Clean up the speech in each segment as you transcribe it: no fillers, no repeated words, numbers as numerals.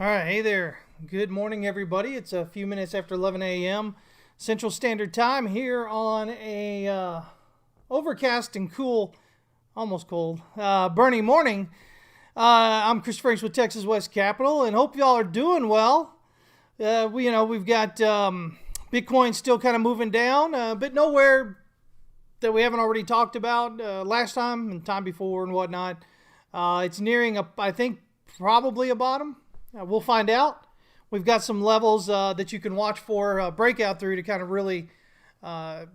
All right, hey there. Good morning, everybody. It's a few minutes after 11 a.m. Central Standard Time here on a overcast and cool, almost cold, Bernie morning. I'm Chris Franks with Texas West Capital, and hope y'all are doing well. We've got Bitcoin still kind of moving down, but nowhere that we haven't already talked about last time and time before and whatnot. It's nearing I think, probably a bottom. We'll find out. We've got some levels that you can watch for breakout through to kind of really, figure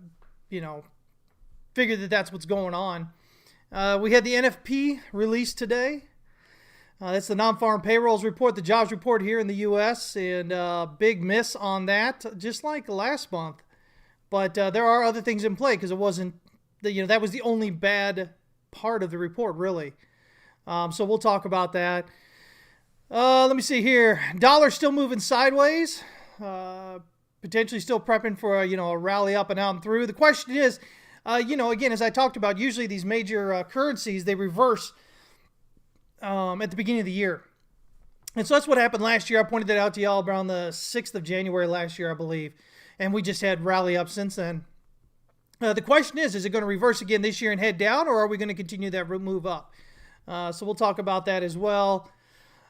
that that's what's going on. We had the NFP released today. That's the non-farm payrolls report, the jobs report here in the U.S., and big miss on that, just like last month. But there are other things in play because it wasn't, that was the only bad part of the report, really. So we'll talk about that. Let me see here. Dollar still moving sideways. Potentially still prepping for a rally up and out and through. The question is, again, as I talked about, usually these major currencies, they reverse at the beginning of the year. And so that's what happened last year. I pointed that out to y'all around the 6th of January last year, I believe. And we just had rally up since then. The question is it going to reverse again this year and head down, or are we going to continue that move up? So we'll talk about that as well.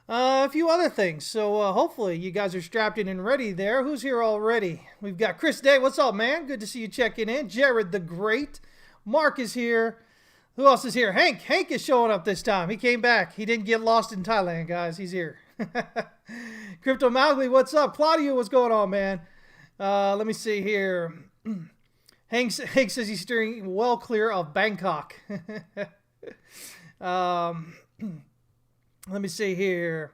A few other things. So hopefully you guys are strapped in and ready there. Who's here already? We've got Chris Day. What's up, man? Good to see you checking in. Jared the Great. Mark is here. Who else is here? Hank. Hank is showing up this time. He came back. He didn't get lost in Thailand, guys. He's here. Crypto Mowgli, what's up? Claudio, what's going on, man? Let me see here. Hank says he's steering well clear of Bangkok. Let me see here.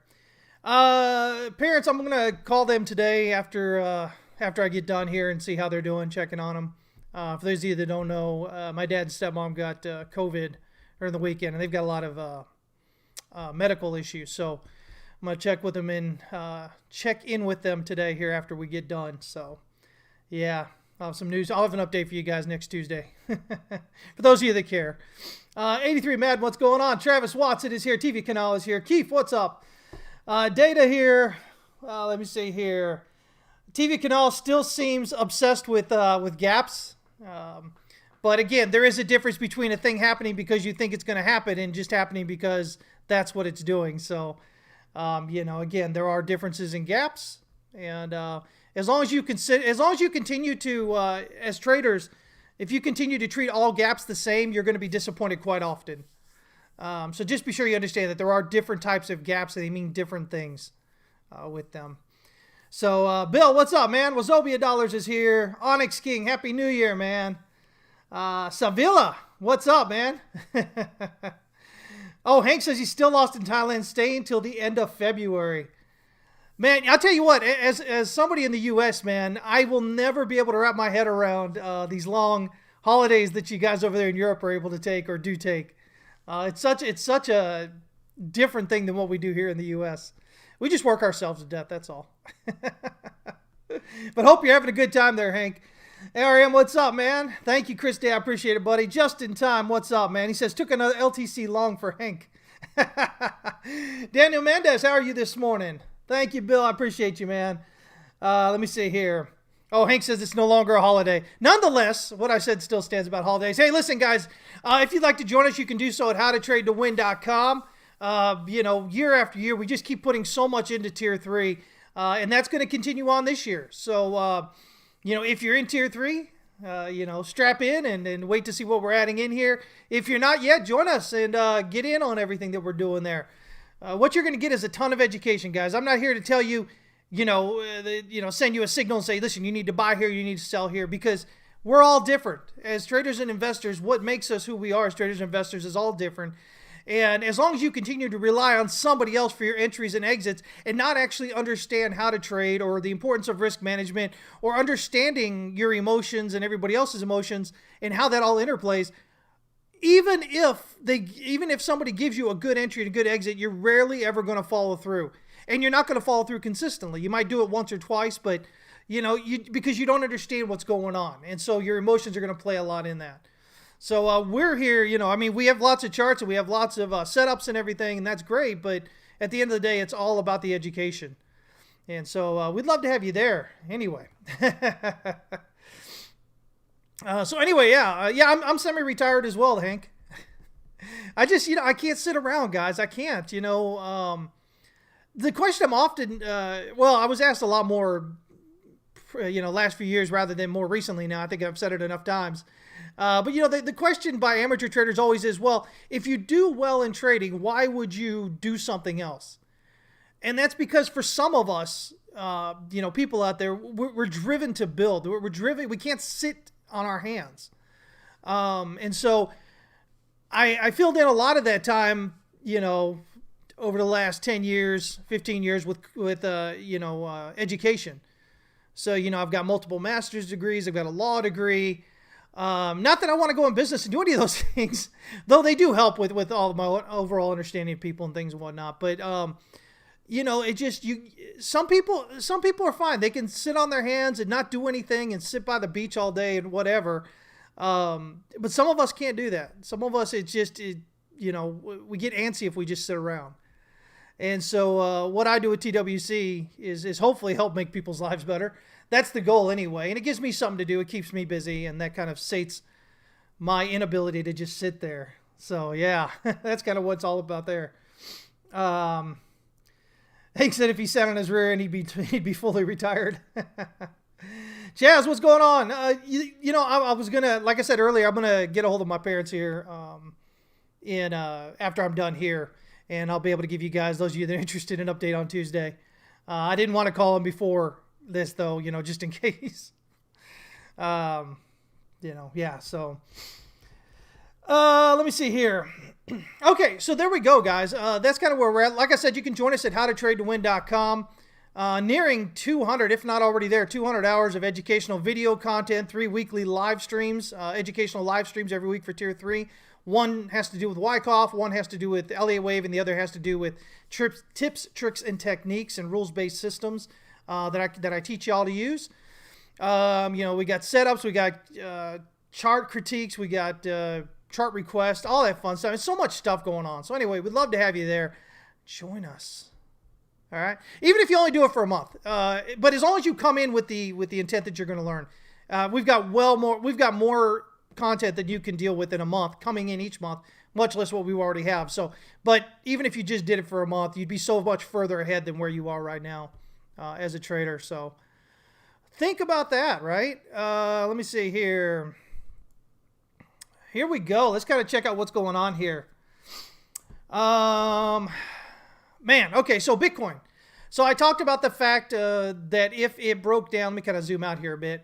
Parents, I'm going to call them today after I get done here and see how they're doing, checking on them. For those of you that don't know, my dad and stepmom got COVID during the weekend, and they've got a lot of medical issues. So I'm going to check in with them today here after we get done. So, yeah, I'll have some news. I'll have an update for you guys next Tuesday. For those of you that care. 83 Mad, what's going on? Travis Watson is here. TV Canal is here. Keith, what's up? Data here. Let me see here. TV Canal still seems obsessed with gaps. But again, there is a difference between a thing happening because you think it's going to happen and just happening because that's what it's doing. So, again, there are differences in gaps. And as long as you continue to, as traders, if you continue to treat all gaps the same, you're going to be disappointed quite often. So just be sure you understand that there are different types of gaps and they mean different things with them. So, Bill, what's up, man? Wazobia Dollars is here. Onyx King, Happy New Year, man. Savilla, what's up, man? Oh, Hank says he's still lost in Thailand, staying until the end of February. Man, I'll tell you what, as somebody in the U.S., man, I will never be able to wrap my head around these long holidays that you guys over there in Europe are able to take or do take. It's such a different thing than what we do here in the U.S. We just work ourselves to death, that's all. But hope you're having a good time there, Hank. ARM, what's up, man? Thank you, Chris Day. I appreciate it, buddy. Just in time, what's up, man? He says, took another LTC long for Hank. Daniel Mendez, how are you this morning? Thank you, Bill. I appreciate you, man. Let me see here. Oh, Hank says it's no longer a holiday. Nonetheless, what I said still stands about holidays. Hey, listen, guys. If you'd like to join us, you can do so at howtotradetowin.com. Year after year, we just keep putting so much into Tier 3. And that's going to continue on this year. So, if you're in Tier 3, strap in and wait to see what we're adding in here. If you're not yet, join us and get in on everything that we're doing there. What you're going to get is a ton of education, guys. I'm not here to tell you, send you a signal and say, listen, you need to buy here, you need to sell here, because we're all different. As traders and investors, what makes us who we are as traders and investors is all different. And as long as you continue to rely on somebody else for your entries and exits and not actually understand how to trade or the importance of risk management or understanding your emotions and everybody else's emotions and how that all interplays, even if somebody gives you a good entry and a good exit, you're rarely ever going to follow through. And you're not going to follow through consistently. You might do it once or twice, but because you don't understand what's going on. And so your emotions are going to play a lot in that. So we're here, we have lots of charts and we have lots of setups and everything, and that's great. But at the end of the day, it's all about the education. And so we'd love to have you there anyway. I'm semi-retired as well, Hank. I just, I can't sit around, guys. I can't, the question I'm often, I was asked a lot more, last few years rather than more recently now. I think I've said it enough times. But the question by amateur traders always is, well, if you do well in trading, why would you do something else? And that's because for some of us, people out there, we're driven to build. We're driven. We can't sit on our hands. And so I filled in a lot of that time, over the last 10 years, 15 years with education. So, I've got multiple master's degrees. I've got a law degree. Not that I want to go in business and do any of those things, though they do help with all of my overall understanding of people and things and whatnot. But, some people are fine. They can sit on their hands and not do anything and sit by the beach all day and whatever. But some of us can't do that. Some of us, we get antsy if we just sit around. And so what I do with TWC is hopefully help make people's lives better. That's the goal anyway. And it gives me something to do. It keeps me busy. And that kind of sates my inability to just sit there. So, yeah, that's kind of what it's all about there. Hank said if he sat on his rear end, he'd be fully retired. Jazz, what's going on? I was going to, like I said earlier, I'm going to get a hold of my parents here after I'm done here. And I'll be able to give you guys, those of you that are interested, an update on Tuesday. I didn't want to call them before this, though, just in case. So. Let me see here. Okay, so there we go, guys. That's kind of where we're at. Like I said, you can join us at howtotradetowin.com. Nearing 200, if not already there, 200 hours of educational video content, 3 weekly live streams, educational live streams every week for Tier 3. One has to do with Wyckoff, one has to do with Elliott Wave, and the other has to do with tips, tricks, and techniques and rules-based systems that I teach y'all to use. We got setups, we got chart critiques, we got chart requests, all that fun stuff. There's so much stuff going on. So anyway, we'd love to have you there. Join us. All right. Even if you only do it for a month, but as long as you come in with the intent that you're going to learn, we've got more content that you can deal with in a month coming in each month, much less what we already have. So, but even if you just did it for a month, you'd be so much further ahead than where you are right now as a trader. So think about that, right? Let me see here. Here we go. Let's kind of check out what's going on here. Okay, so Bitcoin. So I talked about the fact that if it broke down, let me kind of zoom out here a bit.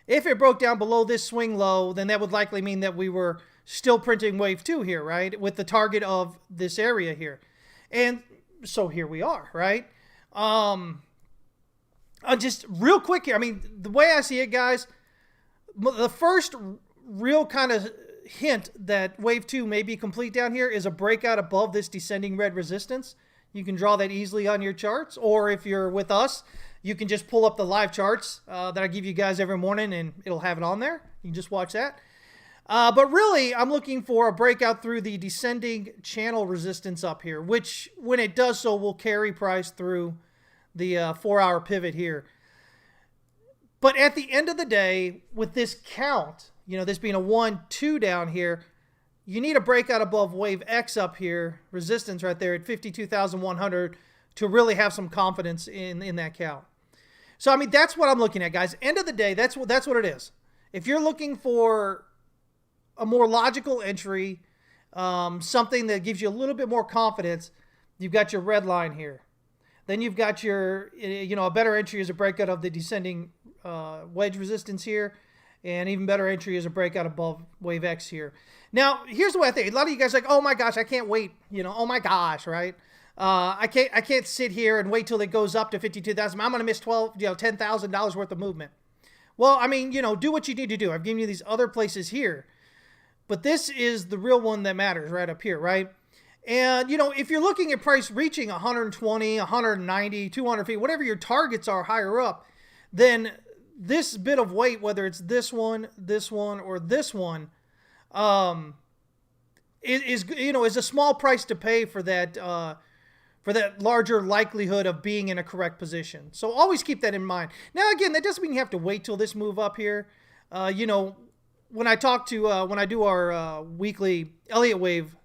If it broke down below this swing low, then that would likely mean that we were still printing wave 2 here, right? With the target of this area here. And so here we are, right? Just real quick here. I mean, the way I see it, guys, the first real kind of hint that wave 2 may be complete down here is a breakout above this descending red resistance. You can draw that easily on your charts, or if you're with us, you can just pull up the live charts that I give you guys every morning, and it'll have it on there. You can just watch that. But really, I'm looking for a breakout through the descending channel resistance up here, which, when it does so, will carry price through the 4-hour pivot here. But at the end of the day, with this count, this being a 1-2 down here, you need a breakout above wave X up here, resistance right there at 52,100 to really have some confidence in that count. So, I mean, that's what I'm looking at, guys. End of the day, that's what it is. If you're looking for a more logical entry, something that gives you a little bit more confidence, you've got your red line here. Then you've got your, a better entry is a breakout of the descending wedge resistance here. And even better entry is a breakout above wave X here. Now, here's the way I think. A lot of you guys are like, oh my gosh, I can't wait. Oh my gosh, right? I can't sit here and wait till it goes up to 52,000. I'm going to miss $10,000 worth of movement. Well, I mean, do what you need to do. I've given you these other places here. But this is the real one that matters right up here, right? And, if you're looking at price reaching 120, 190, 200 feet, whatever your targets are higher up, then this bit of weight, whether it's this one, or this one, is a small price to pay for that for that larger likelihood of being in a correct position. So always keep that in mind. Now, again, that doesn't mean you have to wait till this move up here. When I do our weekly Elliott Wave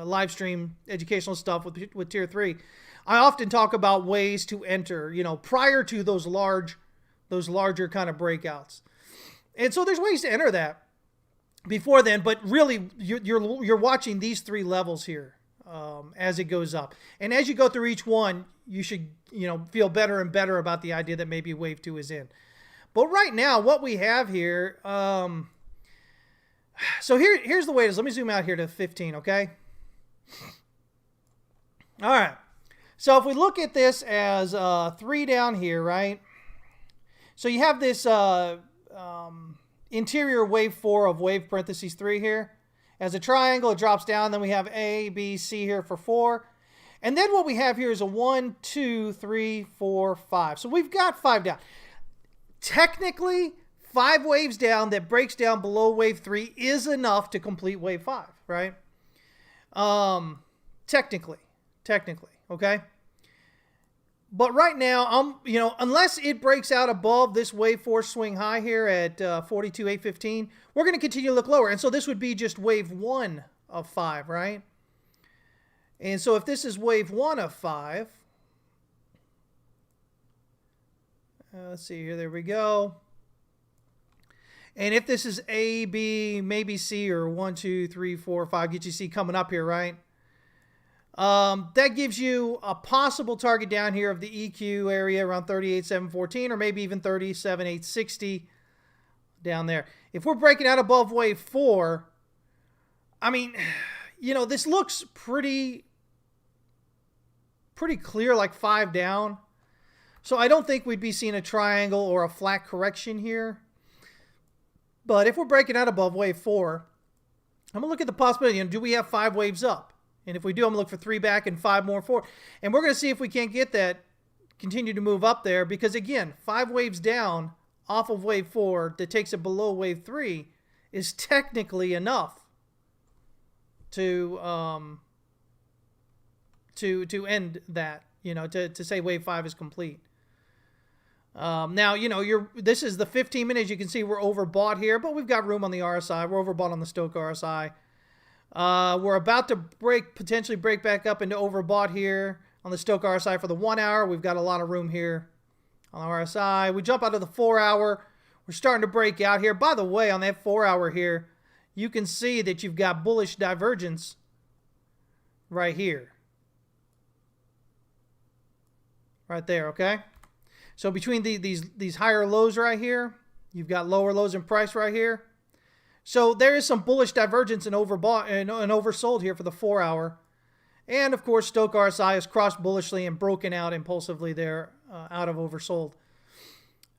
live stream educational stuff with Tier 3, I often talk about ways to enter, prior to those larger kind of breakouts. And so there's ways to enter that before then, but really you're watching these three levels here as it goes up. And as you go through each one, you should, feel better and better about the idea that maybe wave 2 is in. But right now, what we have here, so here's the way it is. Let me zoom out here to 15, okay? All right. So if we look at this as 3 down here, right? So you have this interior wave 4 of wave parentheses 3 here. As a triangle, it drops down. Then we have A, B, C here for 4. And then what we have here is a 1, 2, 3, 4, 5. So we've got 5 down. Technically, 5 waves down that breaks down below wave 3 is enough to complete wave 5, right? Technically, okay? But right now, unless it breaks out above this wave 4 swing high here at 42,815, we're going to continue to look lower. And so this would be just wave 1 of 5, right? And so if this is wave 1 of 5, let's see here, there we go. And if this is A, B, maybe C, or 1, 2, 3, 4, 5, get you C coming up here, right? That gives you a possible target down here of the EQ area around 38,714, or maybe even 37,860 down there. If we're breaking out above wave 4, I mean, this looks pretty clear, like 5 down. So I don't think we'd be seeing a triangle or a flat correction here. But if we're breaking out above wave 4, I'm going to look at the possibility, do we have 5 waves up? And if we do, I'm going to look for 3 back and 5 more forward. And we're going to see if we can't get that, continue to move up there. Because again, 5 waves down off of wave 4 that takes it below wave 3 is technically enough to end that, to say wave 5 is complete. Now, this is the 15 minutes. You can see we're overbought here, but we've got room on the RSI. We're overbought on the Stochc RSI. We're about to potentially break back up into overbought here on the Stochc RSI for the 1 hour. We've got a lot of room here on the RSI. We jump out of the 4 hour. We're starting to break out here. By the way, on that 4 hour here, you can see that you've got bullish divergence right here. Right there, okay? So between these higher lows right here, you've got lower lows in price right here. So there is some bullish divergence and overbought and oversold here for the 4 hour. And of course, Stochc RSI has crossed bullishly and broken out impulsively there out of oversold.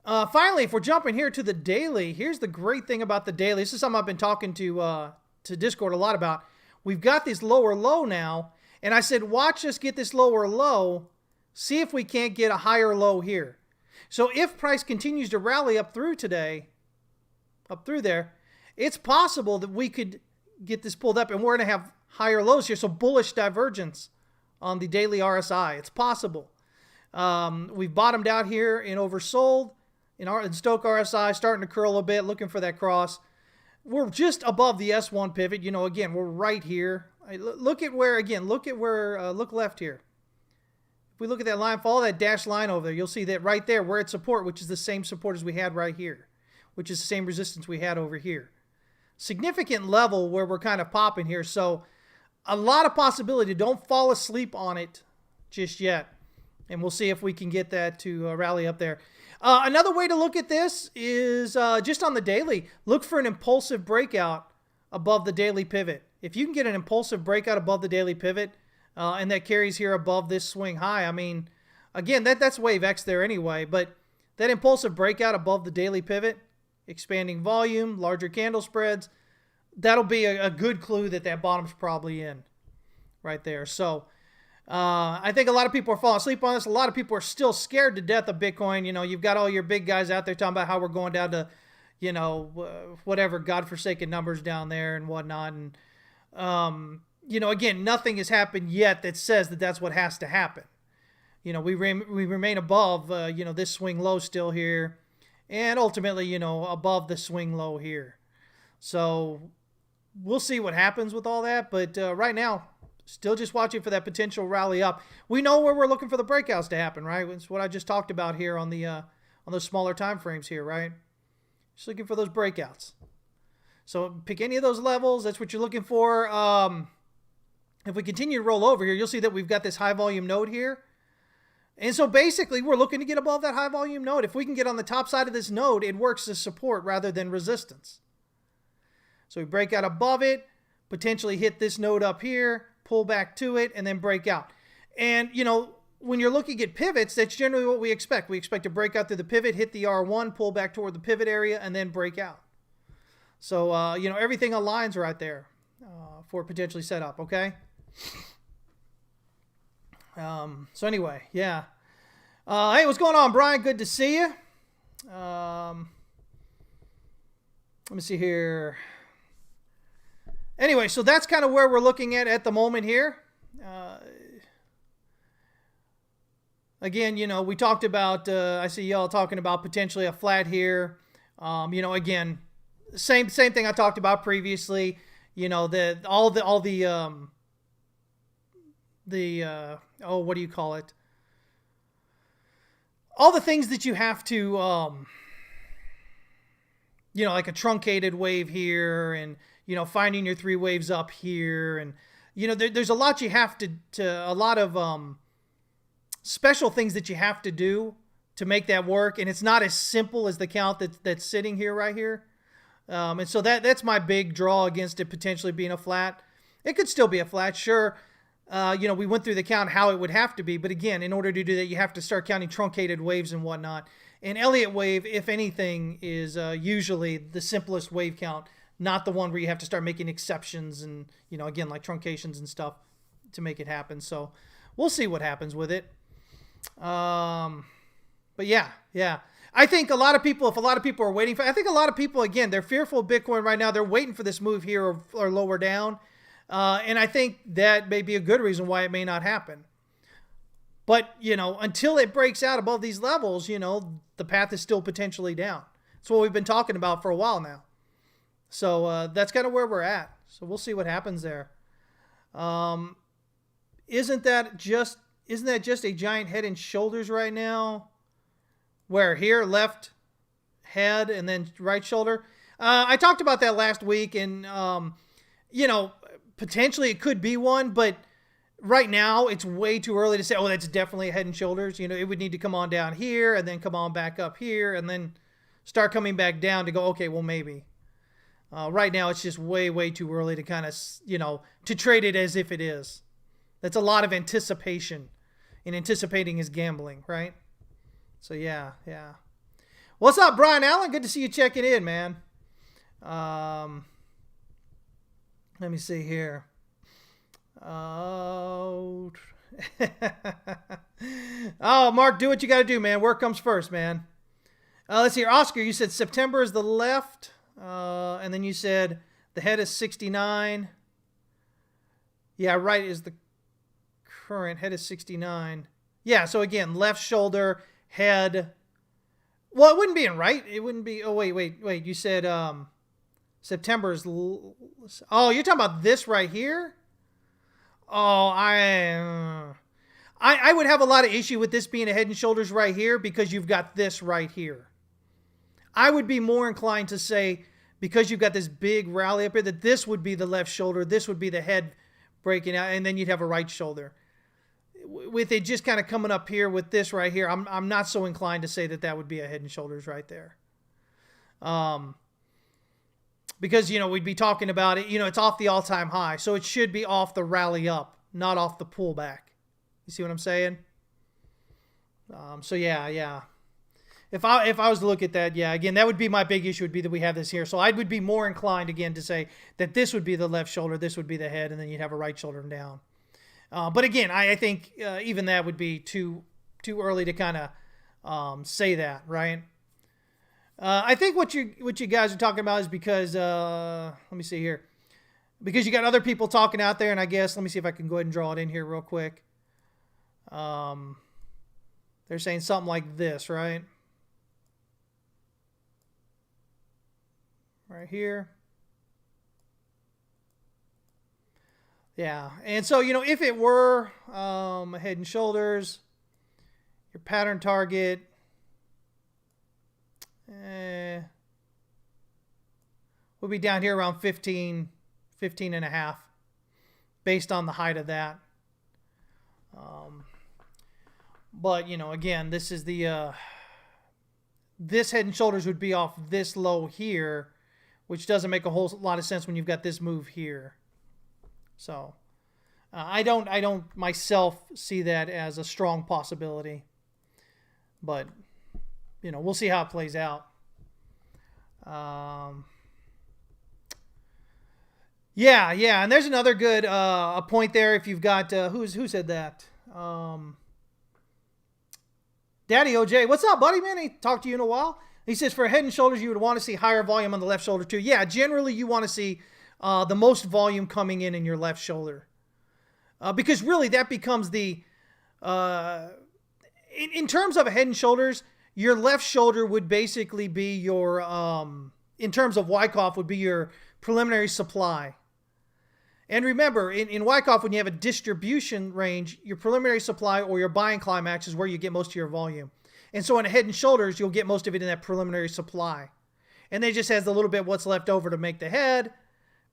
Finally, if we're jumping here to the daily, here's the great thing about the daily. This is something I've been talking to Discord a lot about. We've got this lower low now, and I said, watch us get this lower low, see if we can't get a higher low here. So if price continues to rally up through today, up through there, it's possible that we could get this pulled up and we're going to have higher lows here. So bullish divergence on the daily RSI. It's possible. We've bottomed out here in oversold in Stochc RSI, starting to curl a bit, looking for that cross. We're just above the S1 pivot. Again, we're right here. Look left here. If we look at that line, follow that dashed line over there, you'll see that right there where it's support, which is the same support as we had right here, which is the same resistance we had over here. Significant level where we're kind of popping here. So a lot of possibility. Don't fall asleep on it just yet. And we'll see if we can get that to rally up there. Another way to look at this is just on the daily. Look for an impulsive breakout above the daily pivot. If you can get an impulsive breakout above the daily pivot, and that carries here above this swing high. I mean, again, that's wave X there anyway, but that impulsive breakout above the daily pivot, expanding volume, larger candle spreads, that'll be a good clue that bottom's probably in right there. So I think a lot of people are falling asleep on this. A lot of people are still scared to death of Bitcoin. You've got all your big guys out there talking about how we're going down to, whatever godforsaken numbers down there and whatnot. And, again, nothing has happened yet that says that that's what has to happen. We remain above, this swing low still here, and ultimately, above the swing low here. So we'll see what happens with all that. But right now, still just watching for that potential rally up. We know where we're looking for the breakouts to happen, right? It's what I just talked about here on those smaller time frames here, right? Just looking for those breakouts. So pick any of those levels. That's what you're looking for. If we continue to roll over here, you'll see that we've got this high volume node here. And so basically, we're looking to get above that high volume node. If we can get on the top side of this node, it works as support rather than resistance. So we break out above it, potentially hit this node up here, pull back to it, and then break out. And, when you're looking at pivots, that's generally what we expect. We expect to break out through the pivot, hit the R1, pull back toward the pivot area, and then break out. So, everything aligns right there for potentially set up, okay? So anyway, yeah. Hey, what's going on, Brian? Good to see you. Let me see here. Anyway, so that's kind of where we're looking at the moment here. Again, we talked about, I see y'all talking about potentially a flat here. Again, same thing I talked about previously. What do you call it? All the things that you have to, like a truncated wave here, and finding your 3 waves up here, and there's a lot you have to a lot of special things that you have to do to make that work, and it's not as simple as the count that's sitting here right here. And so that's my big draw against it potentially being a flat. It could still be a flat, sure. We went through the count how it would have to be, but again, in order to do that, you have to start counting truncated waves and whatnot. And Elliott Wave, if anything, is usually the simplest wave count, not the one where you have to start making exceptions and, again, like truncations and stuff to make it happen. So we'll see what happens with it. But yeah. I think if a lot of people are waiting for, I think a lot of people, again, they're fearful of Bitcoin right now. They're waiting for this move here or lower down. And I think that may be a good reason why it may not happen. But, until it breaks out above these levels, the path is still potentially down. That's what we've been talking about for a while now. So that's kind of where we're at. So we'll see what happens there. Isn't that just a giant head and shoulders right now? Where here, left head and then right shoulder? I talked about that last week, and potentially it could be one, but right now it's way too early to say, oh, that's definitely a head and shoulders. It would need to come on down here and then come on back up here and then start coming back down to go, okay, well, maybe. Right now it's just way, way too early to kind of, to trade it as if it is. That's a lot of anticipation, and anticipating is gambling, right? So yeah. What's up, Brian Allen? Good to see you checking in, man. Let me see here. Oh, Mark, do what you got to do, man. Work comes first, man. Let's see here. Oscar, you said September is the left. And then you said the head is 69. Yeah, right is the current. Head is 69. Yeah, so again, left shoulder, head. Well, it wouldn't be in right. It wouldn't be. Oh, wait. You said September's. Oh, you're talking about this right here? Oh, I would have a lot of issue with this being a head and shoulders right here because you've got this right here. I would be more inclined to say, because you've got this big rally up here, that this would be the left shoulder, this would be the head breaking out, and then you'd have a right shoulder. With it just kind of coming up here with this right here, I'm not so inclined to say that would be a head and shoulders right there. Because, we'd be talking about it, it's off the all-time high, so it should be off the rally up, not off the pullback. You see what I'm saying? So yeah. If I was to look at that, yeah, again, that would be my big issue, would be that we have this here. So I would be more inclined, again, to say that this would be the left shoulder, this would be the head, and then you'd have a right shoulder down. But again, I think even that would be too early to kind of say that, right? I think what you guys are talking about is because, let me see here. because you got other people talking out there, and I guess, let me see if I can go ahead and draw it in here real quick. They're saying something like this, right? Right here. Yeah, and so, if it were a head and shoulders, your pattern target would be down here around 15 and a half, based on the height of that. But, again, this is the this head and shoulders would be off this low here, which doesn't make a whole lot of sense when you've got this move here. So I don't myself see that as a strong possibility, but we'll see how it plays out. Yeah, and there's another good a point there. If you've got who said that? Daddy OJ, what's up, buddy? Man, I ain't talked to you in a while. He says for head and shoulders, you would want to see higher volume on the left shoulder too. Yeah, generally you want to see the most volume coming in your left shoulder, because really that becomes the in terms of a head and shoulders, your left shoulder would basically be your in terms of Wyckoff would be your preliminary supply. And remember, in Wyckoff, when you have a distribution range, your preliminary supply or your buying climax is where you get most of your volume. And so in a head and shoulders, you'll get most of it in that preliminary supply. And then it just has a little bit what's left over to make the head.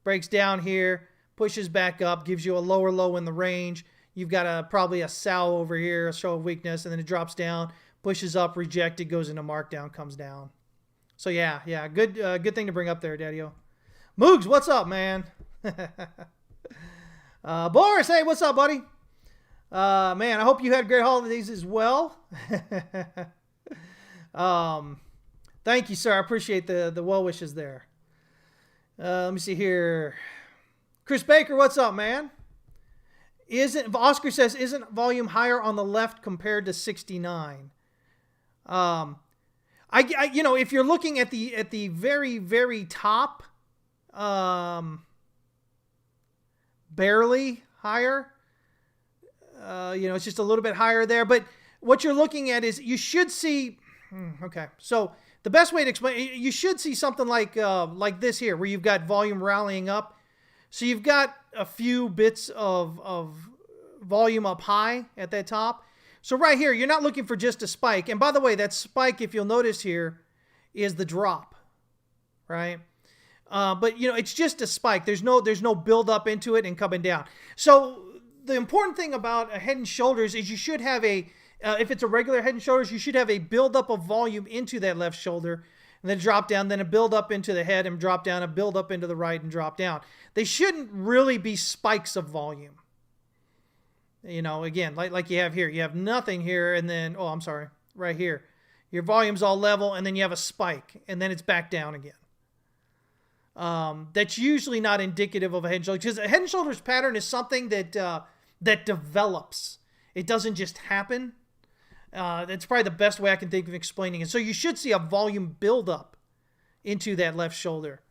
Breaks down here, pushes back up, gives you a lower low in the range. You've got probably a sow over here, a show of weakness, and then it drops down, pushes up, rejected, goes into markdown, comes down. So yeah, good thing to bring up there, Daddy-O. Moogs, what's up, man? Boris, hey, what's up, buddy? Man, I hope you had great holidays as well. Thank you, sir. I appreciate the well wishes there. Let me see here. Chris Baker, what's up, man? Oscar says, isn't volume higher on the left compared to 69? If you're looking at the very, very top, barely higher, it's just a little bit higher there. But what you're looking at is you should see. Okay, so the best way to explain, you should see something like this here, where you've got volume rallying up. So you've got a few bits of volume up high at that top. So right here, you're not looking for just a spike. And by the way, that spike, if you'll notice here, is the drop, right? But it's just a spike. There's no build up into it and coming down. So the important thing about a head and shoulders is you should have if it's a regular head and shoulders, you should have a build up of volume into that left shoulder, and then drop down, then a build up into the head and drop down, a build up into the right and drop down. They shouldn't really be spikes of volume. Again, like you have here. You have nothing here, and then, right here. Your volume's all level, and then you have a spike, and then it's back down again. That's usually not indicative of a head and shoulders, because a head and shoulders pattern is something that develops. It doesn't just happen. That's probably the best way I can think of explaining it. So you should see a volume buildup into that left shoulder.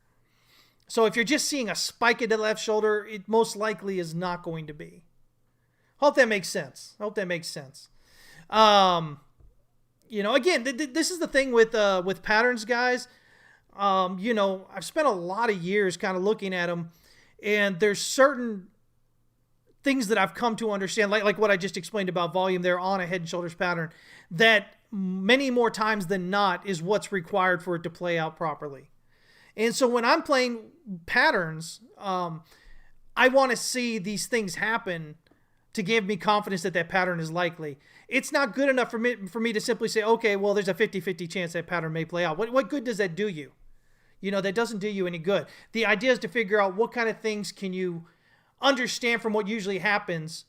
So if you're just seeing a spike at the left shoulder, it most likely is not going to be. Hope that makes sense. Again, this is the thing with patterns, guys. I've spent a lot of years kind of looking at them, and there's certain things that I've come to understand, like what I just explained about volume there on a head and shoulders pattern, that many more times than not is what's required for it to play out properly. And so when I'm playing patterns, I want to see these things happen to give me confidence that pattern is likely. It's not good enough for me to simply say, okay, well, there's a 50-50 chance that pattern may play out. What good does that do you? That doesn't do you any good. The idea is to figure out what kind of things can you understand from what usually happens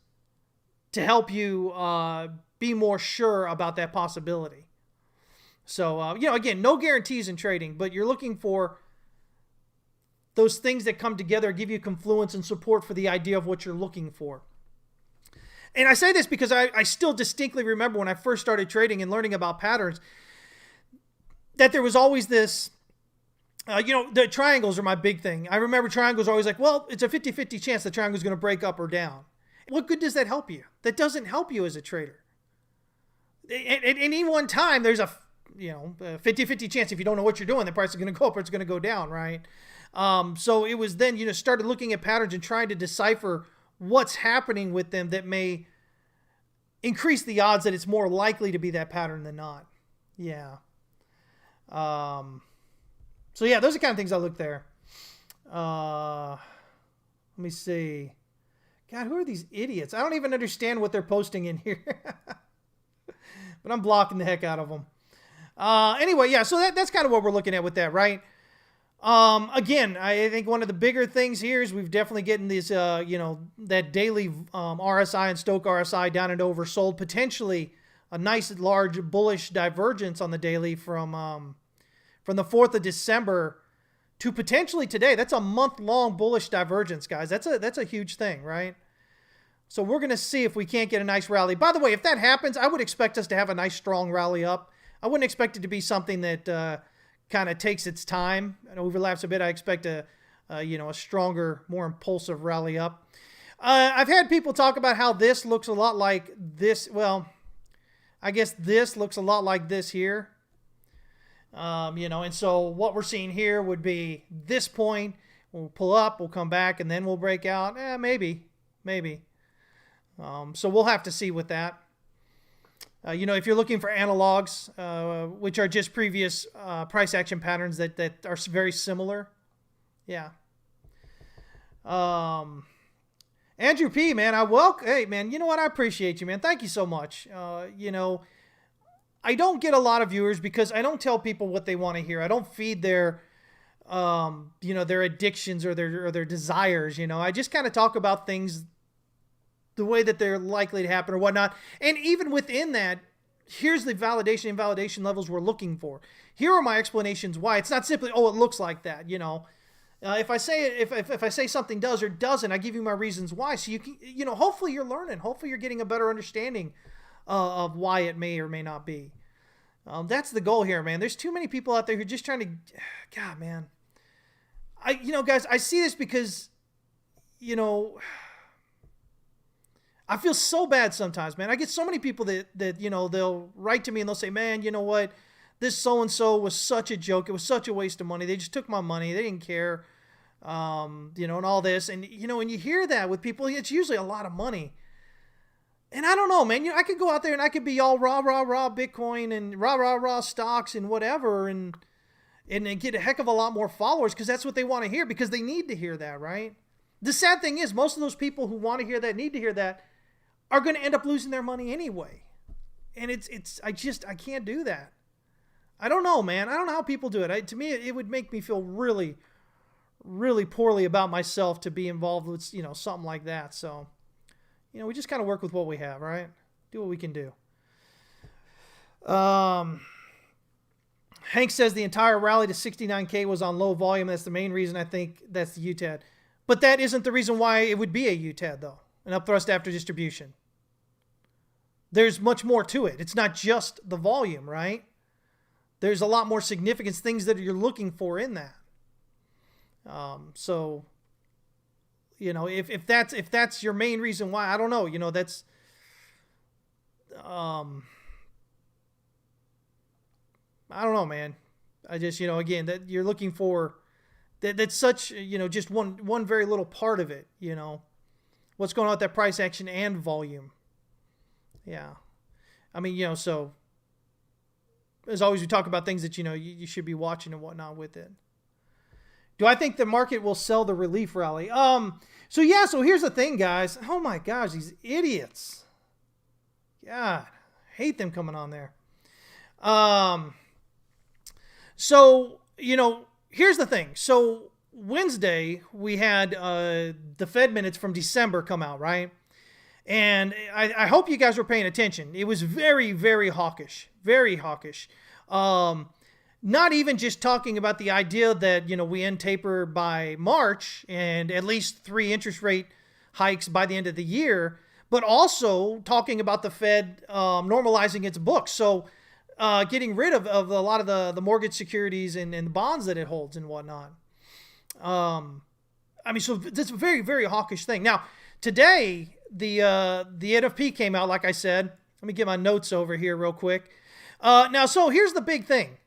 to help you be more sure about that possibility. So, again, no guarantees in trading, but you're looking for those things that come together, give you confluence and support for the idea of what you're looking for. And I say this because I still distinctly remember when I first started trading and learning about patterns, that there was always this The triangles are my big thing. I remember triangles are always like, well, it's a 50-50 chance the triangle's going to break up or down. What good does that help you? That doesn't help you as a trader. At any one time, there's a 50-50 chance if you don't know what you're doing, the price is going to go up or it's going to go down, right? So it was then, started looking at patterns and trying to decipher what's happening with them that may increase the odds that it's more likely to be that pattern than not. Yeah. So yeah, those are the kind of things I look there. Let me see. God, who are these idiots? I don't even understand what they're posting in here. But I'm blocking the heck out of them. Anyway, yeah, so that's kind of what we're looking at with that, right? Again, I think one of the bigger things here is we've definitely getting this, that daily RSI and Stochh RSI down and oversold. Potentially a nice large bullish divergence on the daily from the 4th of December to potentially today. That's a month-long bullish divergence, guys. That's a huge thing, right? So we're going to see if we can't get a nice rally. By the way, if that happens, I would expect us to have a nice strong rally up. I wouldn't expect it to be something that kind of takes its time and overlaps a bit. I expect a stronger, more impulsive rally up. I've had people talk about how this looks a lot like this. Well, I guess this looks a lot like this here. And so what we're seeing here would be this point. We'll pull up, we'll come back, and then we'll break out. Maybe. So we'll have to see with that. If you're looking for analogs, which are just previous price action patterns that are very similar. Yeah. Andrew P, man, hey, man, you know what? I appreciate you, man. Thank you so much. I don't get a lot of viewers because I don't tell people what they want to hear. I don't feed their addictions or their desires. I just kind of talk about things the way that they're likely to happen or whatnot. And even within that, here's the validation and invalidation levels we're looking for. Here are my explanations why. It's not simply, oh, it looks like that. If I say if I say something does or doesn't, I give you my reasons why. So you can, hopefully you're learning. Hopefully you're getting a better understanding of why it may or may not be. That's the goal here, man. There's too many people out there who are just trying to, God, man. Guys, I see this because, I feel so bad sometimes, man. I get so many people that they'll write to me and they'll say, man, you know what? This so-and-so was such a joke. It was such a waste of money. They just took my money. They didn't care, and all this. And, when you hear that with people, it's usually a lot of money. And I don't know, man. I could go out there and I could be all rah, rah, rah Bitcoin and rah, rah, rah stocks and whatever and get a heck of a lot more followers because that's what they want to hear because they need to hear that, right? The sad thing is most of those people who want to hear that, need to hear that, are going to end up losing their money anyway. And I can't do that. I don't know, man. I don't know how people do it. To me, it would make me feel really, really poorly about myself to be involved with, something like that. So, we just kind of work with what we have, right? Do what we can do. Hank says the entire rally to 69K was on low volume. That's the main reason I think that's the UTAD. But that isn't the reason why it would be a UTAD, though. An upthrust after distribution. There's much more to it. It's not just the volume, right? There's a lot more significance, things that you're looking for in that. If that's your main reason why, I don't know. That's I don't know, man. I just again that you're looking for that's such just one very little part of it. What's going on with that price action and volume. Yeah. I mean, so as always, we talk about things that, you should be watching and whatnot with it. Do I think the market will sell the relief rally? So here's the thing, guys. Oh my gosh, these idiots. God, I hate them coming on there. Here's the thing. So Wednesday, we had the Fed minutes from December come out, right? And I hope you guys were paying attention. It was very, very hawkish. Very hawkish. Not even just talking about the idea that, we end taper by March and at least 3 interest rate hikes by the end of the year, but also talking about the Fed normalizing its books. So getting rid of a lot of the mortgage securities and the bonds that it holds and whatnot. So it's a very, very hawkish thing. Now, today, the NFP came out, like I said. Let me get my notes over here real quick. So here's the big thing.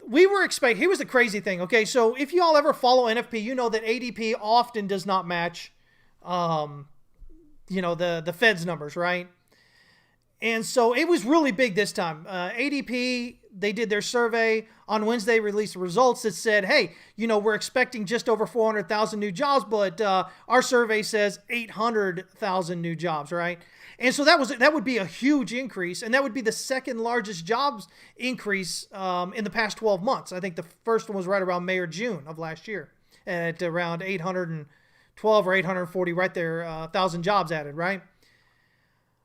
We were expecting, here was the crazy thing, okay? So if you all ever follow NFP, you know that ADP often does not match, the Fed's numbers, right? And so it was really big this time. ADP, they did their survey on Wednesday, released results that said, hey, we're expecting just over 400,000 new jobs, but our survey says 800,000 new jobs, right? And so that would be a huge increase, and that would be the second largest jobs increase in the past 12 months. I think the first one was right around May or June of last year at around 812 or 840, right there, 1,000 jobs added, right?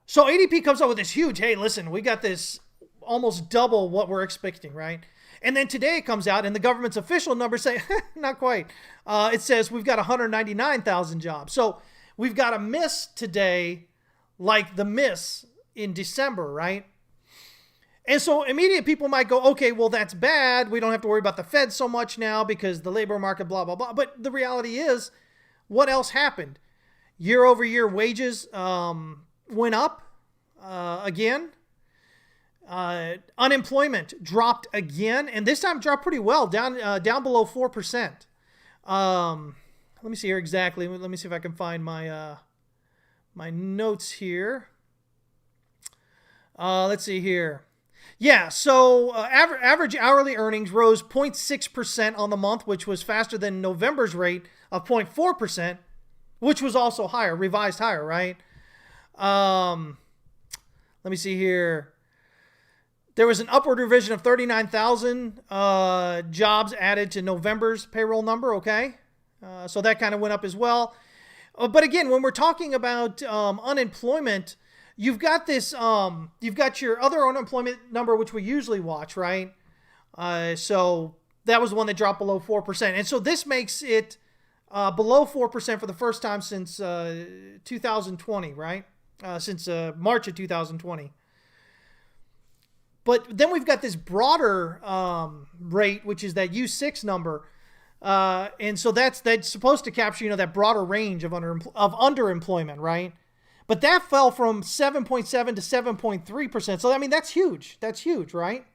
So ADP comes up with this huge, hey, listen, we got this almost double what we're expecting, right? And then today it comes out and the government's official numbers say, not quite. It says we've got 199,000 jobs. So we've got a miss today like the miss in December, right? And so immediate people might go, okay, well, that's bad. We don't have to worry about the Fed so much now because the labor market, blah, blah, blah. But the reality is, what else happened? Year over year wages went up again. Unemployment dropped again, and this time dropped pretty well, down below 4%. Let me see here exactly. Let me see if I can find my my notes here. Let's see here. Yeah, so average hourly earnings rose 0.6% on the month, which was faster than November's rate of 0.4%, which was also higher, revised higher, right? Let me see here. There was an upward revision of 39,000 jobs added to November's payroll number, okay? So that kind of went up as well. But again, when we're talking about unemployment, you've got this, you've got your other unemployment number, which we usually watch, right? So that was the one that dropped below 4%. And so this makes it below 4% for the first time since 2020, right? Since March of 2020. But then we've got this broader rate, which is that U6 number. And so that's supposed to capture, that broader range of underemployment, right? But that fell from 7.7 to 7.3%. So, I mean, that's huge. That's huge, right?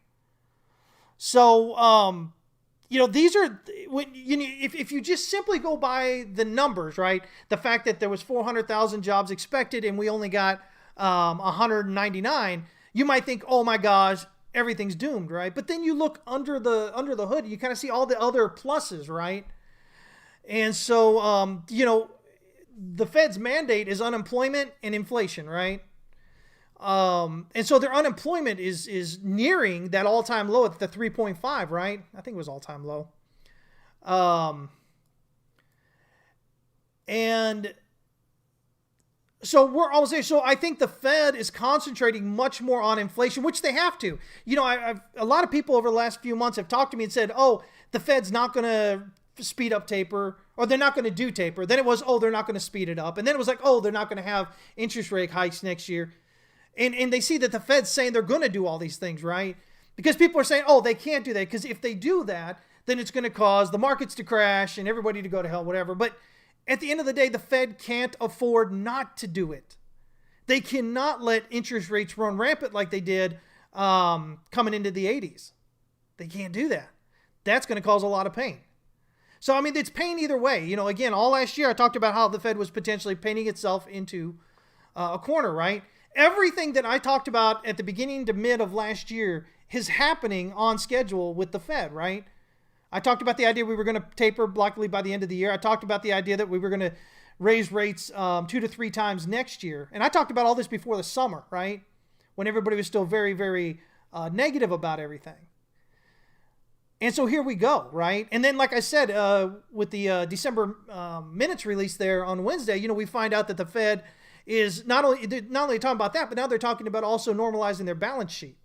So, these are, if you just simply go by the numbers, right? The fact that there was 400,000 jobs expected and we only got 199, you might think, oh my gosh, everything's doomed, right? But then you look under the hood, you kind of see all the other pluses, right? And so, the Fed's mandate is unemployment and inflation, right? And so their unemployment is nearing that all-time low at the 3.5, right? I think it was all-time low. And so so I think the Fed is concentrating much more on inflation, which they have to. A lot of people over the last few months have talked to me and said, oh, the Fed's not going to speed up taper, or they're not going to do taper. Then it was, oh, they're not going to speed it up. And then it was like, oh, they're not going to have interest rate hikes next year. And they see that the Fed's saying they're going to do all these things, right? Because people are saying, oh, they can't do that. Because if they do that, then it's going to cause the markets to crash and everybody to go to hell, whatever. But at the end of the day, the Fed can't afford not to do it. They cannot let interest rates run rampant like they did coming into the 80s. They can't do that. That's going to cause a lot of pain. So, I mean, it's pain either way. Again, all last year I talked about how the Fed was potentially painting itself into a corner, right? Everything that I talked about at the beginning to mid of last year is happening on schedule with the Fed, right? I talked about the idea we were going to taper likely by the end of the year. I talked about the idea that we were going to raise rates 2 to 3 times next year. And I talked about all this before the summer, right? When everybody was still very, very negative about everything. And so here we go, right? And then, like I said, with the December minutes release there on Wednesday, we find out that the Fed is not only talking about that, but now they're talking about also normalizing their balance sheet,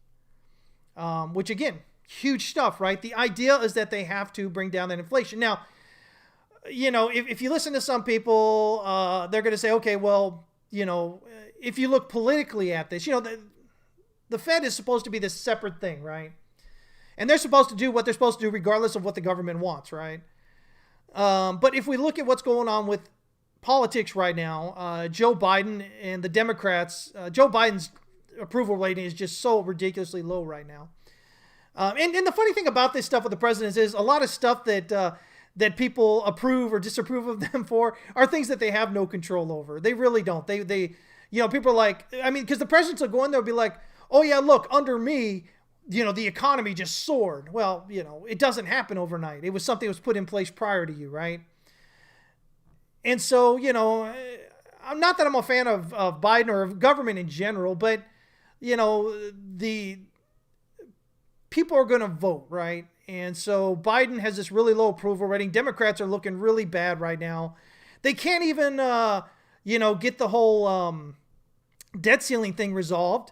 which again, huge stuff, right? The idea is that they have to bring down that inflation. Now, if you listen to some people, they're going to say, okay, well, if you look politically at this, The Fed is supposed to be this separate thing, right? And they're supposed to do what they're supposed to do regardless of what the government wants, right? But if we look at what's going on with politics right now, Joe Biden and the Democrats, Joe Biden's approval rating is just so ridiculously low right now. And the funny thing about this stuff with the presidents is a lot of stuff that people approve or disapprove of them for are things that they have no control over. They really don't. They people are like, I mean, because the presidents will go in there and be like, oh yeah, look, under me, the economy just soared. Well, it doesn't happen overnight. It was something that was put in place prior to you, right? And so, I'm not that I'm a fan of Biden or of government in general, but, the people are going to vote, right? And so Biden has this really low approval rating. Democrats are looking really bad right now. They can't even, get the whole debt ceiling thing resolved.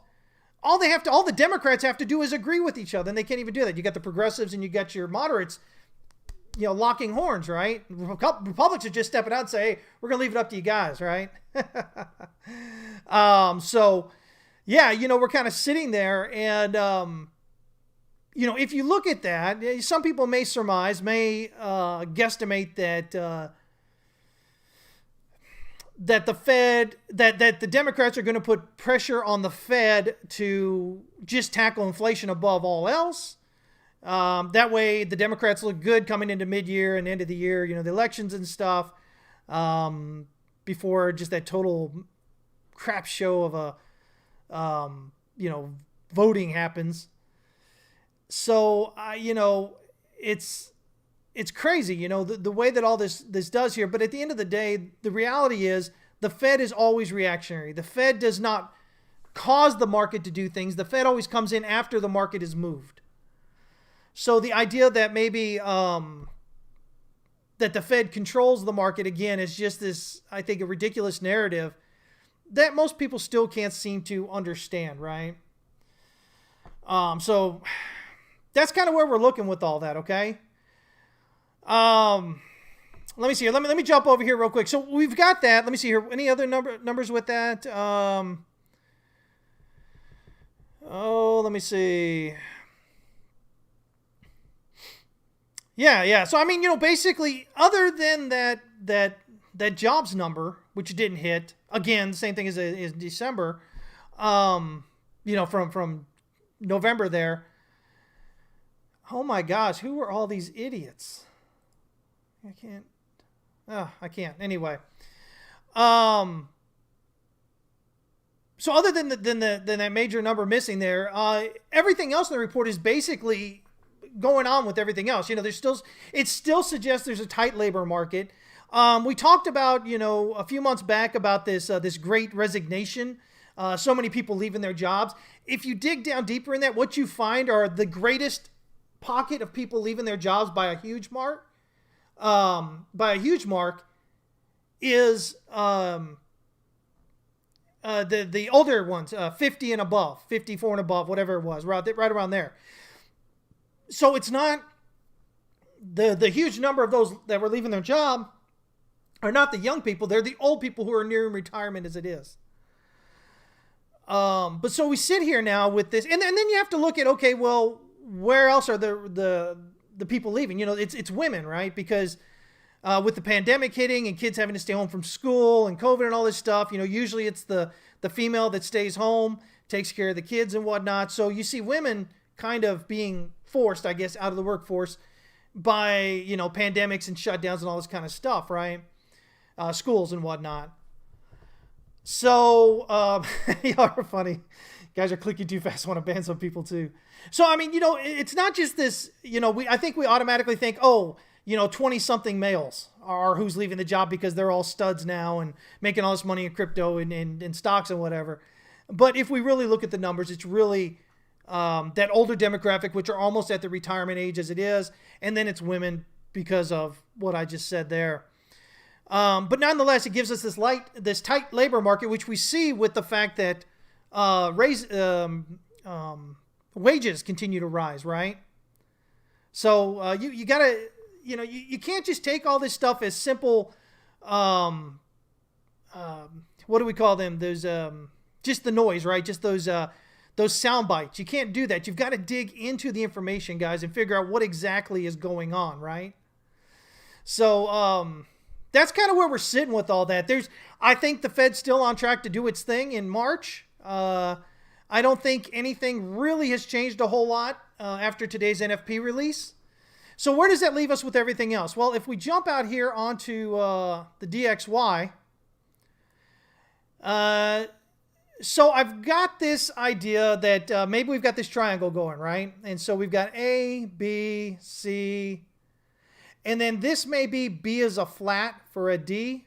All the Democrats have to do is agree with each other, and they can't even do that. You got the progressives and you got your moderates, locking horns, right? Republicans are just stepping out and say, hey, we're going to leave it up to you guys, right? So, yeah, we're kind of sitting there, and, if you look at that, some people may surmise, guesstimate that the Fed, that the Democrats are going to put pressure on the Fed to just tackle inflation above all else. That way the Democrats look good coming into mid-year and end of the year, the elections and stuff, before just that total crap show of voting happens. So, it's crazy, the way that all this does here. But at the end of the day, the reality is the Fed is always reactionary. The Fed does not cause the market to do things. The Fed always comes in after the market is moved. So the idea that maybe that the Fed controls the market, again, is just this, I think, a ridiculous narrative that most people still can't seem to understand, right? So that's kind of where we're looking with all that, okay? Let me see here. Let me jump over here real quick. So we've got that. Let me see here. Any other numbers with that? Let me see. Yeah. So I mean, basically, other than that jobs number, which didn't hit, again, same thing as December. From November there. Oh my gosh, who are all these idiots? I can't. Anyway. So other than that major number missing there, everything else in the report is basically going on with everything else. It still suggests there's a tight labor market. We talked about, a few months back about this great resignation. So many people leaving their jobs. If you dig down deeper in that, what you find are the greatest pocket of people leaving their jobs by a huge mark. Is the older ones, 50 and above, 54 and above, whatever it was, right around there. So it's not the huge number of those that were leaving their job are not the young people. They're the old people who are nearing retirement as it is. But so we sit here now with this, and then you have to look at, okay, well, where else are the people leaving? It's women, right? Because with the pandemic hitting and kids having to stay home from school and COVID and all this stuff, usually it's the female that stays home, takes care of the kids and whatnot. So you see women kind of being forced, I guess, out of the workforce by, pandemics and shutdowns and all this kind of stuff, right? Schools and whatnot. So, y'all are funny. You guys are clicking too fast. I want to ban some people too. So, I mean, it's not just this, I think we automatically think, 20 something males are who's leaving the job because they're all studs now and making all this money in crypto and stocks and whatever. But if we really look at the numbers, it's really that older demographic, which are almost at the retirement age as it is. And then it's women because of what I just said there. But nonetheless, it gives us this tight labor market, which we see with the fact that wages continue to rise, right? So you gotta, you can't just take all this stuff as simple. What do we call them? Those just the noise, right? Just those those sound bites. You can't do that. You've got to dig into the information, guys, and figure out what exactly is going on, right? So that's kind of where we're sitting with all that. I think the Fed's still on track to do its thing in March. I don't think anything really has changed a whole lot after today's NFP release. So where does that leave us with everything else? Well, if we jump out here onto the DXY, so I've got this idea that maybe we've got this triangle going, right? And so we've got A, B, C, and then this may be B as a flat for a D,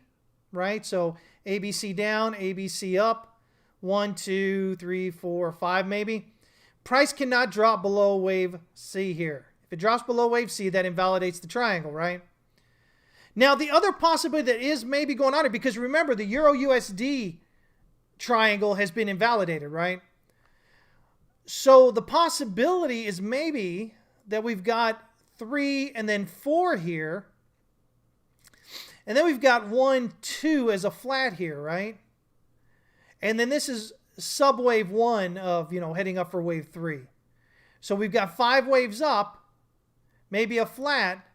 right? So ABC down, ABC up, 1, 2, 3, 4, 5 maybe. Price cannot drop below wave C here. If it drops below wave C, that invalidates the triangle, right? Now, the other possibility that is maybe going on here, because remember, the Euro USD triangle has been invalidated, right? So the possibility is maybe that we've got 3 and then 4 here. And then we've got 1, 2 as a flat here, right? And then this is subwave 1 of, heading up for wave 3. So we've got 5 waves up, maybe a flat.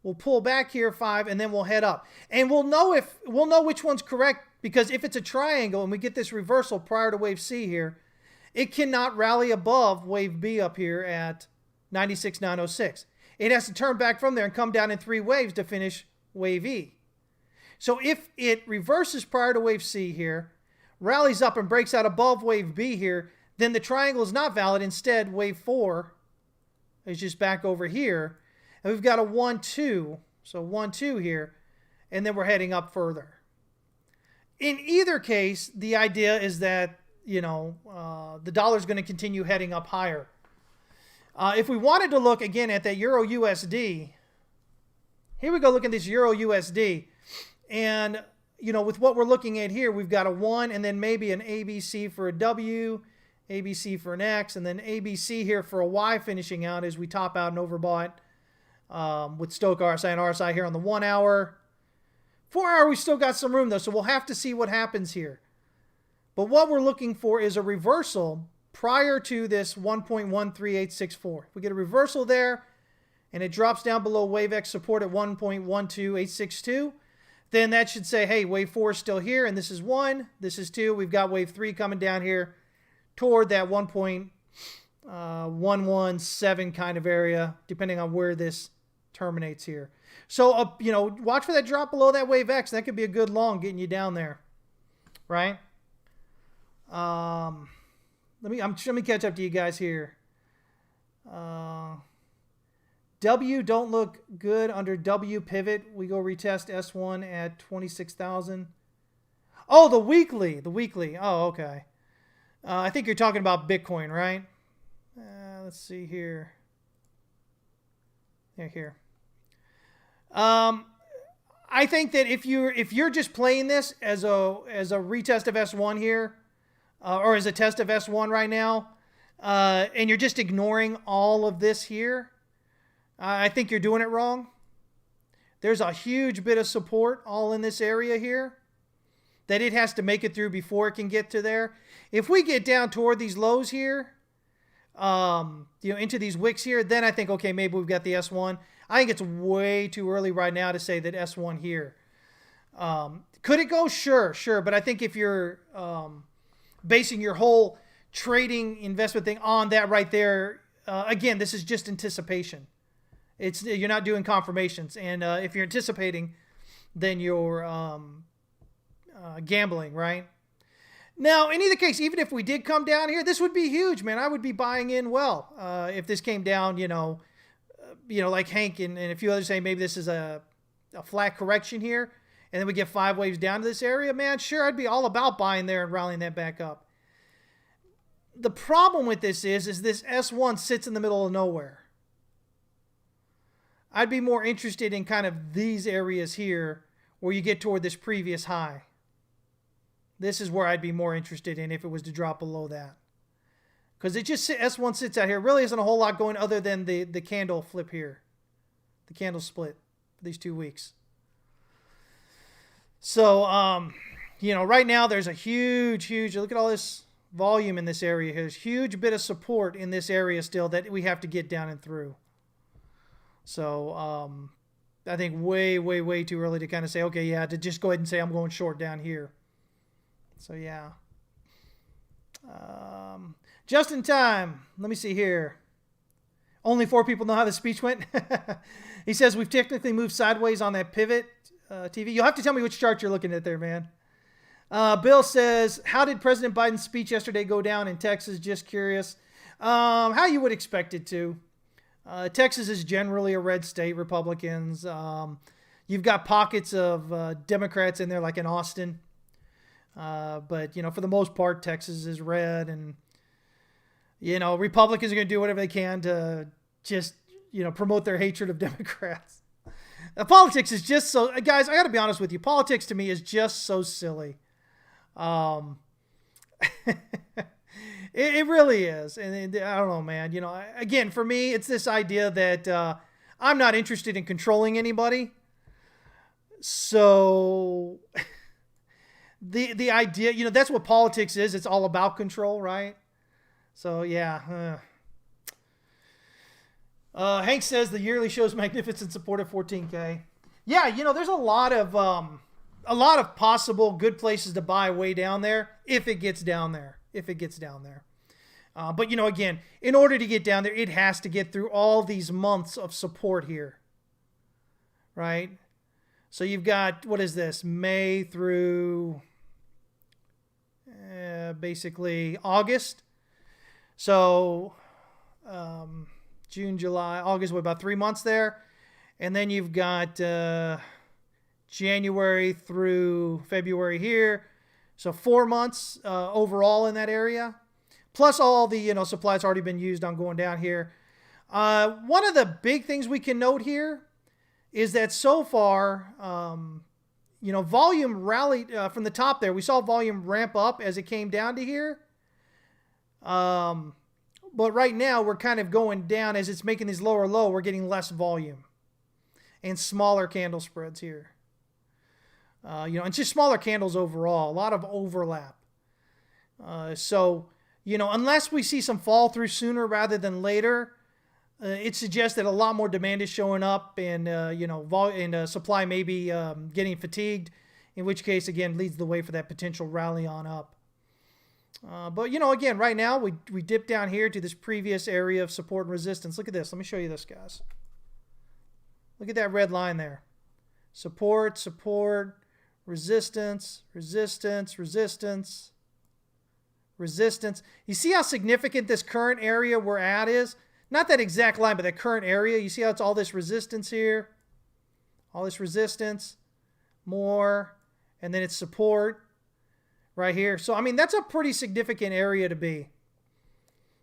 We'll pull back here 5, and then we'll head up. And we'll know which one's correct, because if it's a triangle and we get this reversal prior to wave C here, it cannot rally above wave B up here at 96,906. It has to turn back from there and come down in 3 waves to finish wave E. So if it reverses prior to wave C here, rallies up and breaks out above wave B here, then the triangle is not valid. Instead, wave 4 is just back over here. And we've got a 1, 2. So 1, 2 here. And then we're heading up further. In either case, the idea is that, the dollar is going to continue heading up higher. If we wanted to look again at that Euro USD, here we go, look at this Euro USD. And with what we're looking at here, we've got a 1 and then maybe an ABC for a W, ABC for an X, and then ABC here for a Y finishing out as we top out and overbought with Stochastic RSI and RSI here on the 1 hour. 4 hour, we still got some room though, so we'll have to see what happens here. But what we're looking for is a reversal prior to this 1.13864. If we get a reversal there and it drops down below wave X support at 1.12862, then that should say, hey, wave 4 is still here, and this is 1, this is 2. We've got wave 3 coming down here toward that 1.117 kind of area, depending on where this terminates here. So, watch for that drop below that wave X. That could be a good long getting you down there, right? Let me catch up to you guys here. W don't look good under W pivot. We go retest S1 at 26,000. Oh, the weekly. Oh, okay. I think you're talking about Bitcoin, right? Let's see here. Yeah, here. I think that if you're just playing this as a retest of S1 here, or as a test of S1 right now, and you're just ignoring all of this here, I think you're doing it wrong. There's a huge bit of support all in this area here that it has to make it through before it can get to there. If we get down toward these lows here, into these wicks here, then I think, okay, maybe we've got the S1. I think it's way too early right now to say that S1 here. Could it go? Sure. But I think if you're basing your whole trading investment thing on that right there, again, this is just anticipation. You're not doing confirmations, and if you're anticipating, then you're gambling, right? Now, in either case, even if we did come down here, this would be huge, man. I would be buying in well if this came down, like Hank and a few others say maybe this is a flat correction here, and then we get 5 waves down to this area. Man, sure, I'd be all about buying there and rallying that back up. The problem with this is this S1 sits in the middle of nowhere. I'd be more interested in kind of these areas here where you get toward this previous high. This is where I'd be more interested in if it was to drop below that. Because S1 sits out here. Really isn't a whole lot going other than the candle flip here. The candle split for these 2 weeks. So, right now there's a huge, look at all this Volume in this area. There's huge bit of support in this area still that we have to get down and through. So I think way too early to kind of say, okay, yeah, to just go ahead and say I'm going short down here. So yeah. Just in time. Let me see here. Only 4 people know how the speech went. He says we've technically moved sideways on that pivot TV. You'll have to tell me which chart you're looking at there, man. Bill says, how did President Biden's speech yesterday go down in Texas? Just curious. How you would expect it to. Texas is generally a red state, Republicans. You've got pockets of Democrats in there, like in Austin. But, for the most part, Texas is red. And, Republicans are going to do whatever they can to just, promote their hatred of Democrats. Politics is just so... Guys, I got to be honest with you. Politics to me is just so silly. It really is. And I don't know, man. Again, for me, it's this idea that I'm not interested in controlling anybody. So the idea, that's what politics is. It's all about control, right? So, yeah. Hank says the yearly show's magnificent support of 14K. Yeah, there's a lot of possible good places to buy way down there if it gets down there. But, again, in order to get down there, it has to get through all these months of support here, right? So you've got, what is this, May through basically August. So June, July, August, what, about 3 months there? And then you've got January through February here. So 4 months overall in that area. Plus all the, supply that's already been used on going down here. One of the big things we can note here is that so far, volume rallied from the top there. We saw volume ramp up as it came down to here. But right now we're kind of going down as it's making these lower low. We're getting less volume and smaller candle spreads here. And just smaller candles overall, a lot of overlap. So, unless we see some fall through sooner rather than later, it suggests that a lot more demand is showing up and, supply may be getting fatigued, in which case, again, leads the way for that potential rally on up. But, again, right now we dip down here to this previous area of support and resistance. Look at this. Let me show you this, guys. Look at that red line there. Support, resistance, resistance, resistance, resistance. You see how significant this current area we're at is? Not that exact line, but that current area. You see how it's all this resistance here? All this resistance, more, and then it's support right here. So, that's a pretty significant area to be.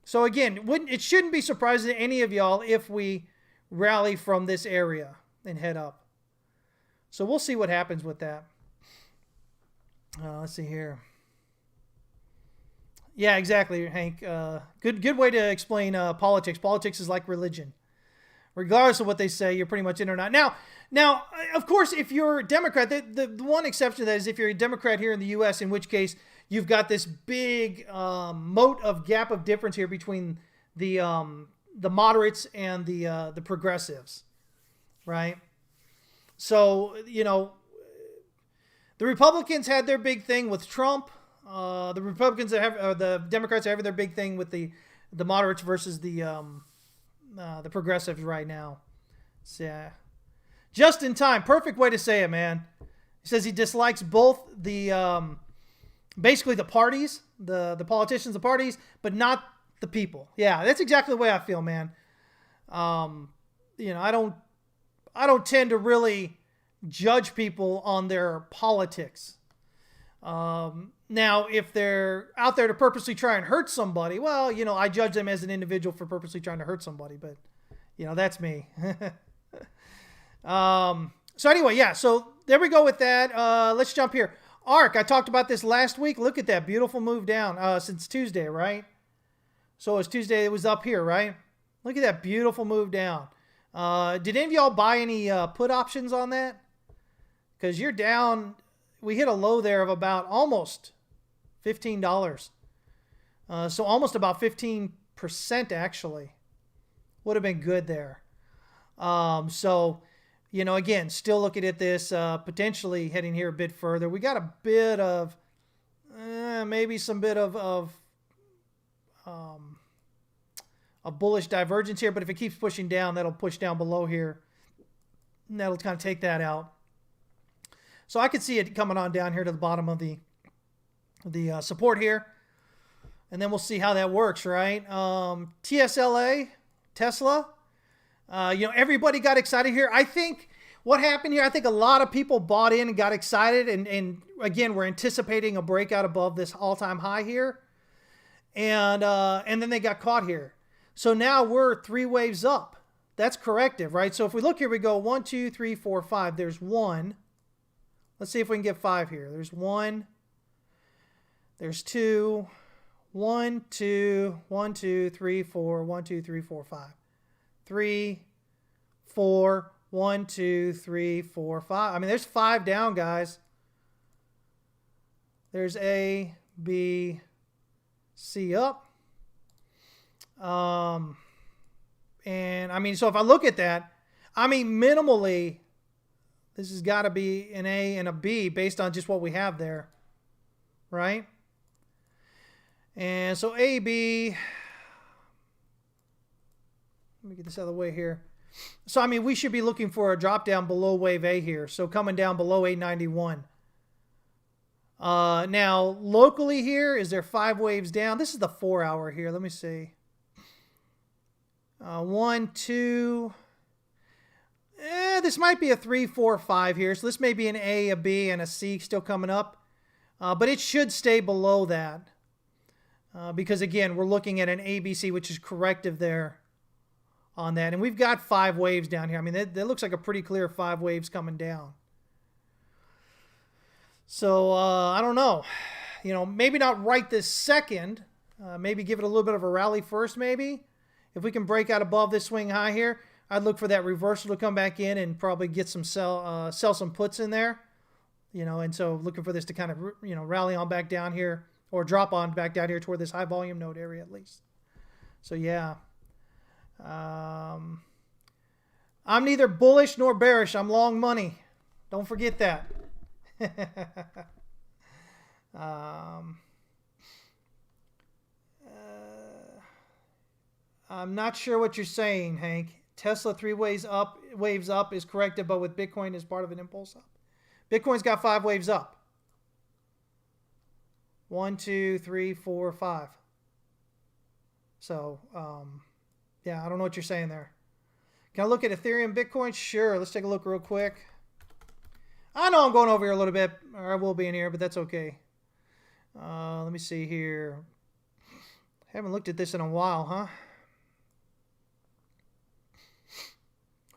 So, again, it shouldn't be surprising to any of y'all if we rally from this area and head up. So, we'll see what happens with that. Let's see here. Yeah, exactly, Hank. Good way to explain politics. Politics is like religion. Regardless of what they say, you're pretty much in or not. Now, of course, if you're a Democrat, the one exception to that is if you're a Democrat here in the U.S., in which case you've got this big moat of gap of difference here between the moderates and the progressives, right? So, the Republicans had their big thing with Trump. The Democrats are having their big thing with the moderates versus the progressives right now. So, yeah. Just in time. Perfect way to say it, man. He says he dislikes both the basically the parties, the politicians, the parties, but not the people. Yeah, that's exactly the way I feel, man. I don't tend to really judge people on their politics. Now, if they're out there to purposely try and hurt somebody, well, I judge them as an individual for purposely trying to hurt somebody, but, that's me. So anyway, yeah, so there we go with that. Let's jump here. ARC, I talked about this last week. Look at that beautiful move down since Tuesday, right? So it was Tuesday, it was up here, right? Look at that beautiful move down. Did any of y'all buy any put options on that? Because you're down, we hit a low there of about almost $15. So almost about 15% actually would have been good there. So, again, still looking at this, potentially heading here a bit further. We got a bit of, maybe some bit of a bullish divergence here, but if it keeps pushing down, that'll push down below here. And that'll kind of take that out. So I could see it coming on down here to the bottom of the support here. And then we'll see how that works, right? TSLA, Tesla. Everybody got excited here. I think what happened here, I think a lot of people bought in and got excited. And again, we're anticipating a breakout above this all-time high here. And then they got caught here. So now we're 3 waves up. That's corrective, right? So if we look here, we go 1, 2, 3, 4, 5. There's 1. Let's see if we can get 5 here. There's 1. There's 2. 1, 2, 1, 2, 3, 4, 1, 2, 3, 4, 5. 3, 4, 1, 2, 3, 4, 5. I mean, there's 5 down, guys. There's A, B, C up. And I mean, so if I look at that, I mean, minimally, this has got to be an A and a B based on just what we have there, right? And so A, B, let me get this out of the way here. So, I mean, we should be looking for a drop down below wave A here. So coming down below 891. Now, locally here, is there 5 waves down? This is the 4-hour here. Let me see. 1, 2. This might be a 3, 4, 5 here. So this may be an A, a B, and a C still coming up. But it should stay below that. Because, again, we're looking at an ABC, which is corrective there on that. And we've got 5 waves down here. I mean, that looks like a pretty clear 5 waves coming down. So, I don't know. Maybe not right this second. Maybe give it a little bit of a rally first, maybe. If we can break out above this swing high here, I'd look for that reversal to come back in and probably get some sell some puts in there. And so looking for this to kind of, rally on back down here or drop on back down here toward this high volume node area at least. So, yeah. I'm neither bullish nor bearish. I'm long money. Don't forget that. I'm not sure what you're saying, Hank. Tesla 3 waves up is corrected, but with Bitcoin as part of an impulse up. Bitcoin's got 5 waves up. 1, 2, 3, 4, 5. So, yeah, I don't know what you're saying there. Can I look at Ethereum, Bitcoin? Sure. Let's take a look real quick. I know I'm going over here a little bit, or I will be in here, but that's okay. Let me see here. Haven't looked at this in a while, huh?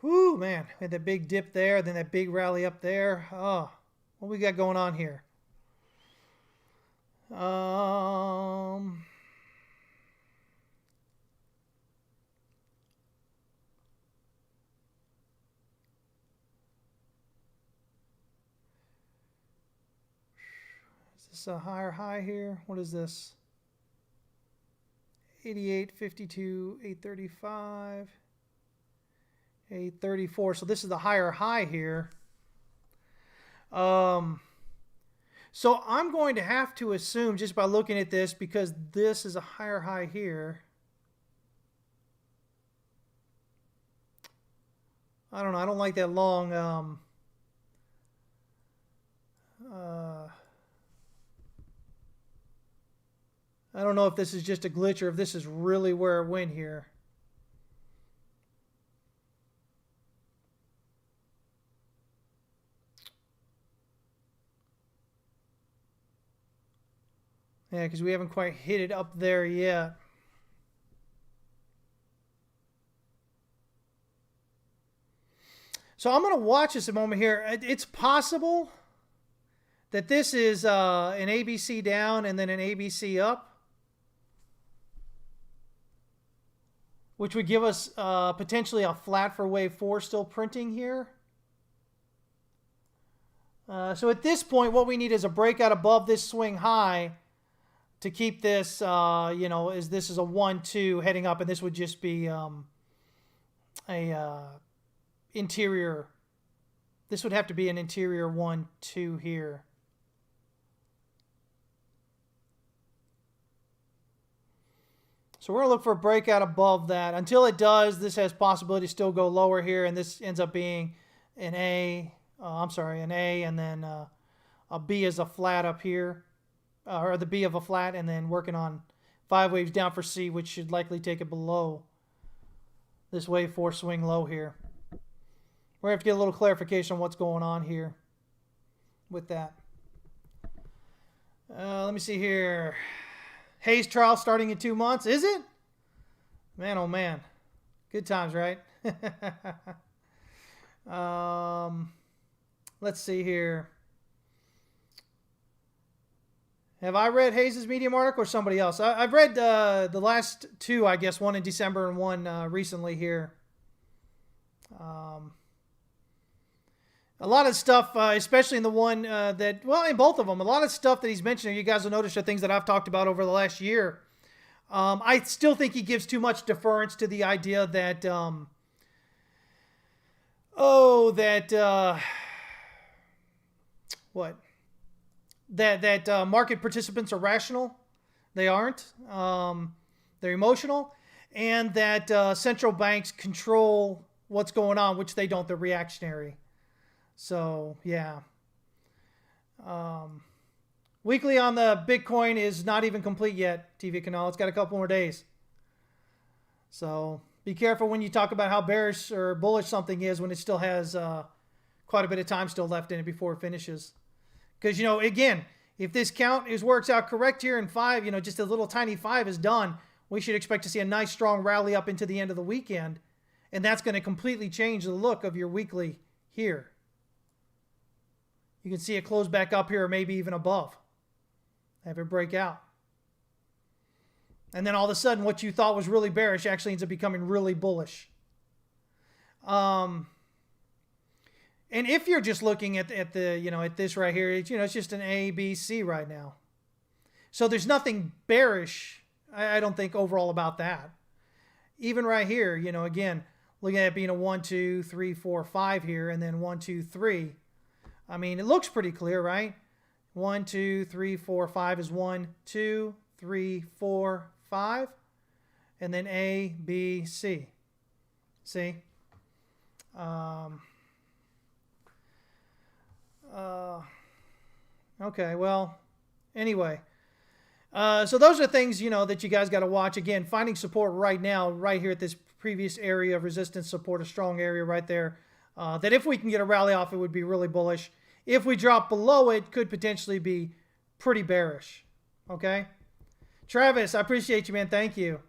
Whoo, man. We had that big dip there, then that big rally up there. Oh, what we got going on here? Is this a higher high here? What is this? 88, 52, 835. 834. So this is the higher high here. So I'm going to have to assume just by looking at this, because this is a higher high here. I don't know. I don't like that long. I don't know if this is just a glitch or if this is really where it went here. Yeah, because we haven't quite hit it up there yet. So I'm going to watch this a moment here. It's possible that this is an ABC down and then an ABC up, which would give us potentially a flat for wave 4 still printing here. So at this point, what we need is a breakout above this swing high to keep this, this is a 1-2 heading up, and this would just be interior. This would have to be an interior 1-2 here. So we're going to look for a breakout above that. Until it does, this has possibility to still go lower here, and this ends up being an A, and then a B is a flat up here, or the B of a flat, and then working on 5 waves down for C, which should likely take it below this wave 4 swing low here. We're going to have to get a little clarification on what's going on here with that. Let me see here. Hayes trial starting in 2 months. Is it? Man, oh man. Good times, right? Let's see here. Have I read Hayes' Medium article or somebody else? I've read the last 2, I guess, one in December and one recently here. A lot of stuff, especially in the one in both of them, a lot of stuff that he's mentioning, you guys will notice, are things that I've talked about over the last year. I still think he gives too much deference to the idea that, that market participants are rational. They aren't. They're emotional. And that central banks control what's going on, which they don't. They're reactionary. So, yeah. Weekly on the Bitcoin is not even complete yet, TV Canal. It's got a couple more days. So, be careful when you talk about how bearish or bullish something is when it still has quite a bit of time still left in it before it finishes. Because, again, if this count works out correct here and 5, just a little tiny 5 is done, we should expect to see a nice strong rally up into the end of the weekend. And that's going to completely change the look of your weekly here. You can see it close back up here or maybe even above. Have it break out. And then all of a sudden what you thought was really bearish actually ends up becoming really bullish. And if you're just looking at this right here, it's just an A, B, C right now. So there's nothing bearish, I don't think, overall about that. Even right here, again, looking at it being a 1, 2, 3, 4, 5 here, and then 1, 2, 3. I mean, it looks pretty clear, right? 1, 2, 3, 4, 5 is 1, 2, 3, 4, 5. And then A, B, C. See? Okay, well, anyway. So those are things, that you guys got to watch. Again, finding support right now, right here at this previous area of resistance support, a strong area right there. That if we can get a rally off, it would be really bullish. If we drop below it, could potentially be pretty bearish. Okay? Travis, I appreciate you, man. Thank you.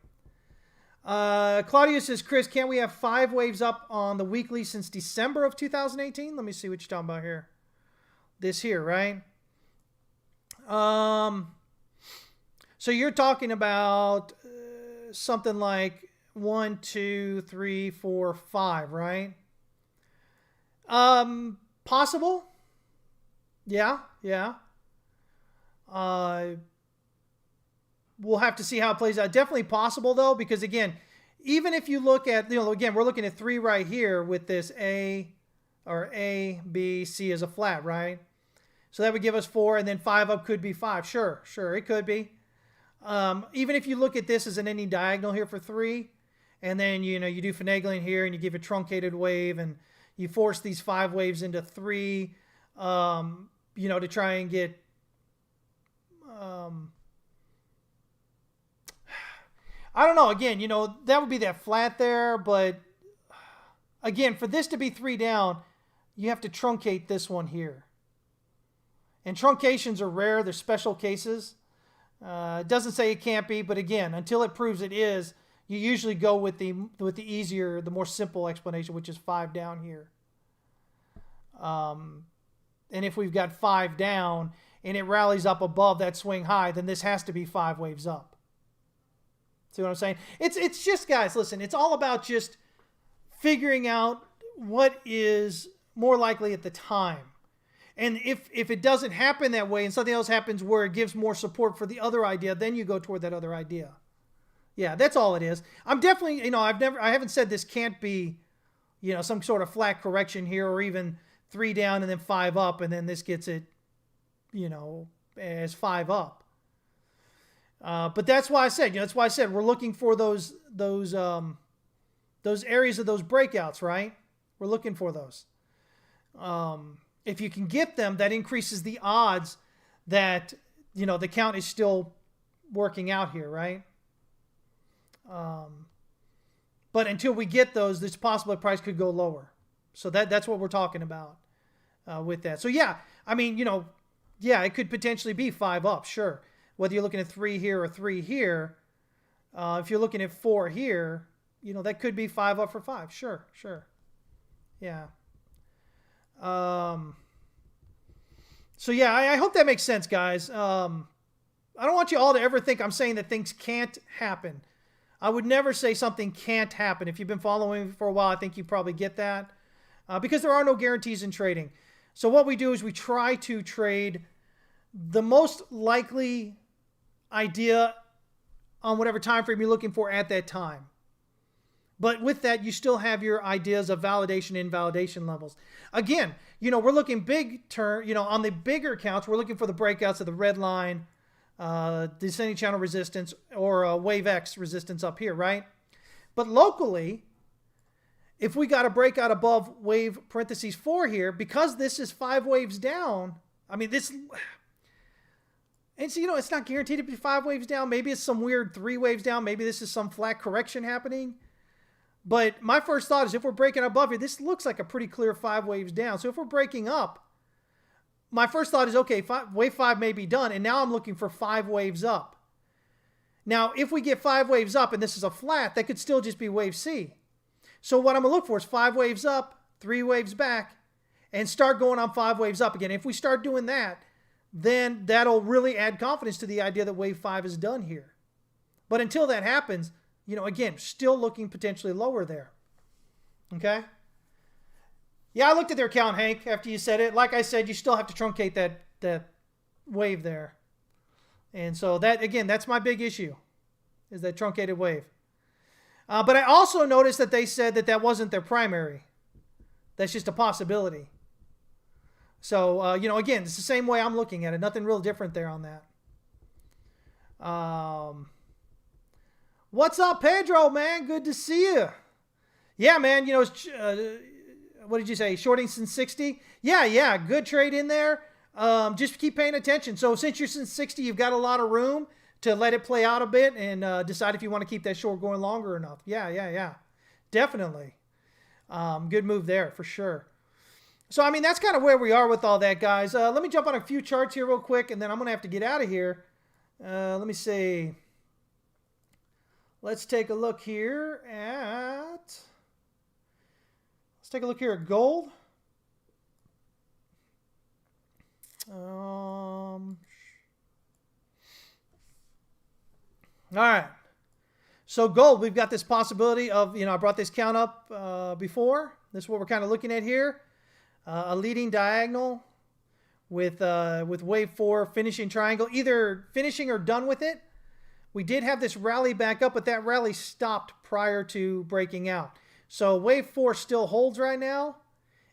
Claudia says, Chris, can't we have 5 waves up on the weekly since December of 2018? Let me see what you're talking about here. This here, right? So you're talking about something like 1, 2, 3, 4, 5, right? Possible. Yeah. We'll have to see how it plays out. Definitely possible, though, because, again, even if you look at, again, we're looking at 3 right here with this A, B, C as a flat, right? So that would give us 4, and then 5 up could be 5. Sure, it could be. Even if you look at this as an ending diagonal here for 3, and then, you do finagling here, and you give a truncated wave, and you force these 5 waves into 3, to try and get, I don't know. Again, that would be that flat there, but again, for this to be 3 down, you have to truncate this one here. And truncations are rare. They're special cases. It doesn't say it can't be, but again, until it proves it is, you usually go with the easier, the more simple explanation, which is 5 down here. And if we've got 5 down and it rallies up above that swing high, then this has to be 5 waves up. See what I'm saying? It's just, guys, listen, it's all about just figuring out what is more likely at the time. And if it doesn't happen that way and something else happens where it gives more support for the other idea, then you go toward that other idea. Yeah, that's all it is. I'm definitely, I haven't said this can't be, some sort of flat correction here, or even 3 down and then 5 up, and then this gets it, as 5 up. But that's why I said, we're looking for those areas of those breakouts, right? We're looking for those. If you can get them, that increases the odds that, the count is still working out here, right? But until we get those, it's possible the price could go lower. So that's what we're talking about with that. So yeah, I mean, it could potentially be 5 up, sure. Whether you're looking at 3 here or 3 here, if you're looking at 4 here, that could be 5 up for 5. Sure. Yeah. So yeah, I hope that makes sense, guys. I don't want you all to ever think I'm saying that things can't happen. I would never say something can't happen. If you've been following me for a while, I think you probably get that. Because there are no guarantees in trading. So what we do is we try to trade the most likely idea on whatever time frame you're looking for at that time. But with that, you still have your ideas of validation and invalidation levels. Again, we're looking big term, on the bigger accounts, we're looking for the breakouts of the red line, descending channel resistance, or wave X resistance up here, right? But locally, if we got a breakout above wave parentheses 4 here, because this is 5 waves down, I mean, and so, it's not guaranteed to be 5 waves down. Maybe it's some weird 3 waves down. Maybe this is some flat correction happening. But my first thought is if we're breaking above here, this looks like a pretty clear 5 waves down. So if we're breaking up, my first thought is, okay, wave 5 may be done. And now I'm looking for 5 waves up. Now, if we get 5 waves up and this is a flat, that could still just be wave C. So what I'm going to look for is 5 waves up, 3 waves back, and start going on 5 waves up again. If we start doing that, then that'll really add confidence to the idea that wave 5 is done here. But until that happens, again, still looking potentially lower there. Okay? Yeah, I looked at their count, Hank, after you said it. Like I said, you still have to truncate that wave there. And so that's my big issue, is that truncated wave. But I also noticed that they said that wasn't their primary. That's just a possibility. So, again, it's the same way I'm looking at it. Nothing real different there on that. What's up, Pedro, man? Good to see you. Yeah, man, what did you say? Shorting since 60? Yeah, good trade in there. Just keep paying attention. So since you're since 60, you've got a lot of room to let it play out a bit and decide if you want to keep that short going longer enough. Yeah. Definitely. Good move there for sure. So, I mean, that's kind of where we are with all that, guys. Let me jump on a few charts here real quick, and then I'm going to have to get out of here. Let me see. Let's take a look here at gold. All right. So gold, we've got this possibility of, I brought this count up before. This is what we're kind of looking at here. A leading diagonal with wave 4 finishing triangle, either finishing or done with it. We did have this rally back up, but that rally stopped prior to breaking out. So wave 4 still holds right now.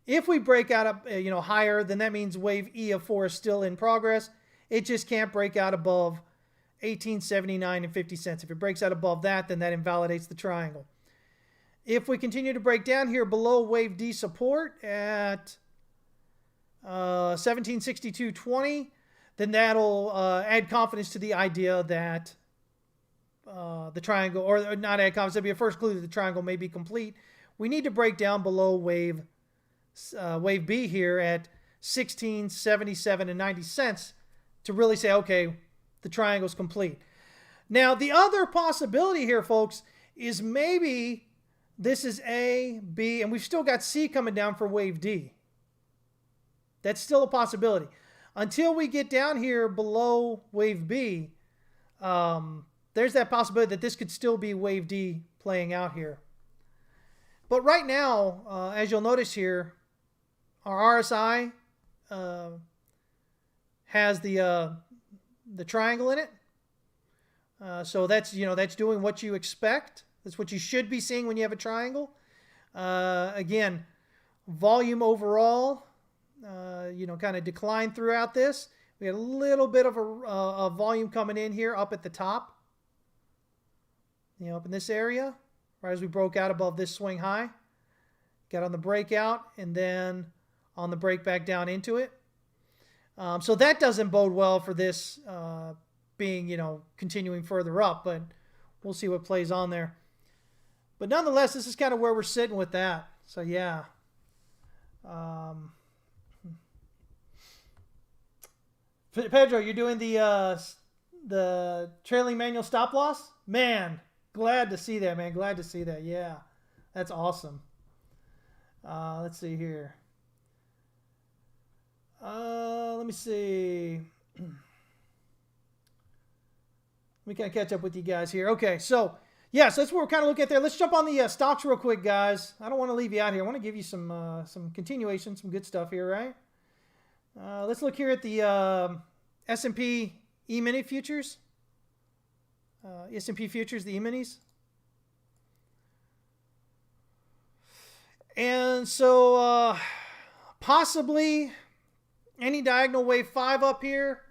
If we break out up, higher, then that means wave E of 4 is still in progress. It just can't break out above 18.79 and 50 cents. If it breaks out above that, then that invalidates the triangle. If we continue to break down here below wave D support at 1762.20, then that'll add confidence to the idea that the triangle, or not add confidence, it'll be a first clue that the triangle may be complete. We need to break down below wave B here at 16.77 and 90 cents to really say, okay, the triangle's complete. Now, the other possibility here, folks, is maybe this is A, B, and we've still got C coming down for wave D. That's still a possibility. Until we get down here below wave B, there's that possibility that this could still be wave D playing out here. But right now, as you'll notice here, our RSI has the triangle in it. So that's that's doing what you expect. That's what you should be seeing when you have a triangle. Again, volume overall, kind of declined throughout this. We had a little bit of a volume coming in here up at the top. Up in this area, right as we broke out above this swing high. Got on the breakout and then on the break back down into it. So that doesn't bode well for this being, continuing further up, but we'll see what plays on there. But nonetheless, this is kind of where we're sitting with that. So yeah. Pedro, you're doing the trailing manual stop loss? Man, glad to see that, man. Glad to see that. Yeah, that's awesome. Let's see here. Let me see. Let me kind of catch up with you guys here. Okay, so yeah, so that's what we're kind of looking at there. Let's jump on the stocks real quick, guys. I don't want to leave you out here. I want to give you some continuation, some good stuff here, right? Let's look here at the S&P E-mini futures. S&P futures, the E-minis. And so possibly any diagonal wave 5 up here.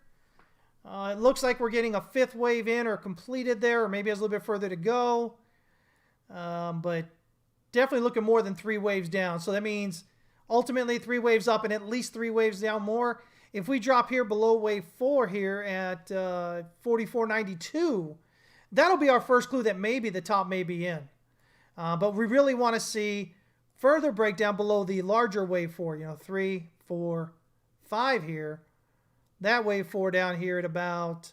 It looks like we're getting a 5th wave in or completed there, or maybe has a little bit further to go. But definitely looking more than 3 waves down. So that means ultimately 3 waves up and at least 3 waves down more. If we drop here below wave 4 here at 44.92, that'll be our first clue that maybe the top may be in. But we really want to see further breakdown below the larger wave 4, 3, 4, 5 here. That wave 4 down here at about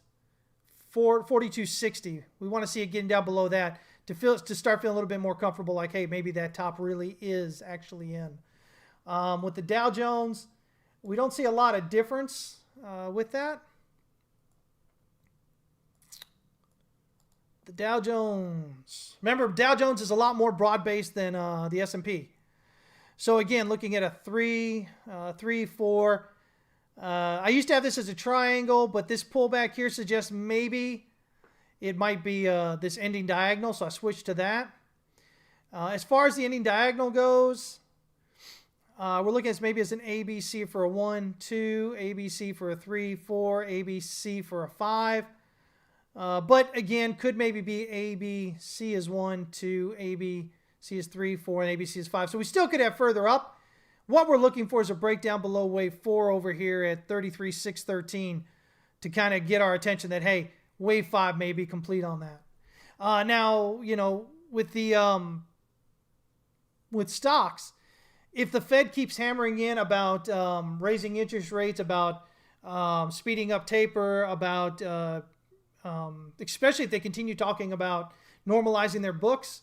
42.60. We want to see it getting down below that to start feeling a little bit more comfortable, like, hey, maybe that top really is actually in. With the Dow Jones, we don't see a lot of difference with that. The Dow Jones. Remember, Dow Jones is a lot more broad-based than the S&P. So again, looking at a 3, 4. I used to have this as a triangle, but this pullback here suggests maybe it might be this ending diagonal, so I switched to that. As far as the ending diagonal goes, we're looking at this maybe as an ABC for a 1, 2, ABC for a 3, 4, ABC for a 5. But again, could maybe be ABC is 1, 2, ABC is 3, 4, and ABC is 5. So we still could have further up. What we're looking for is a breakdown below wave 4 over here at 33,613 to kind of get our attention that, hey, wave 5 may be complete on that. Now, with the with stocks, if the Fed keeps hammering in about raising interest rates, about speeding up taper, about especially if they continue talking about normalizing their books,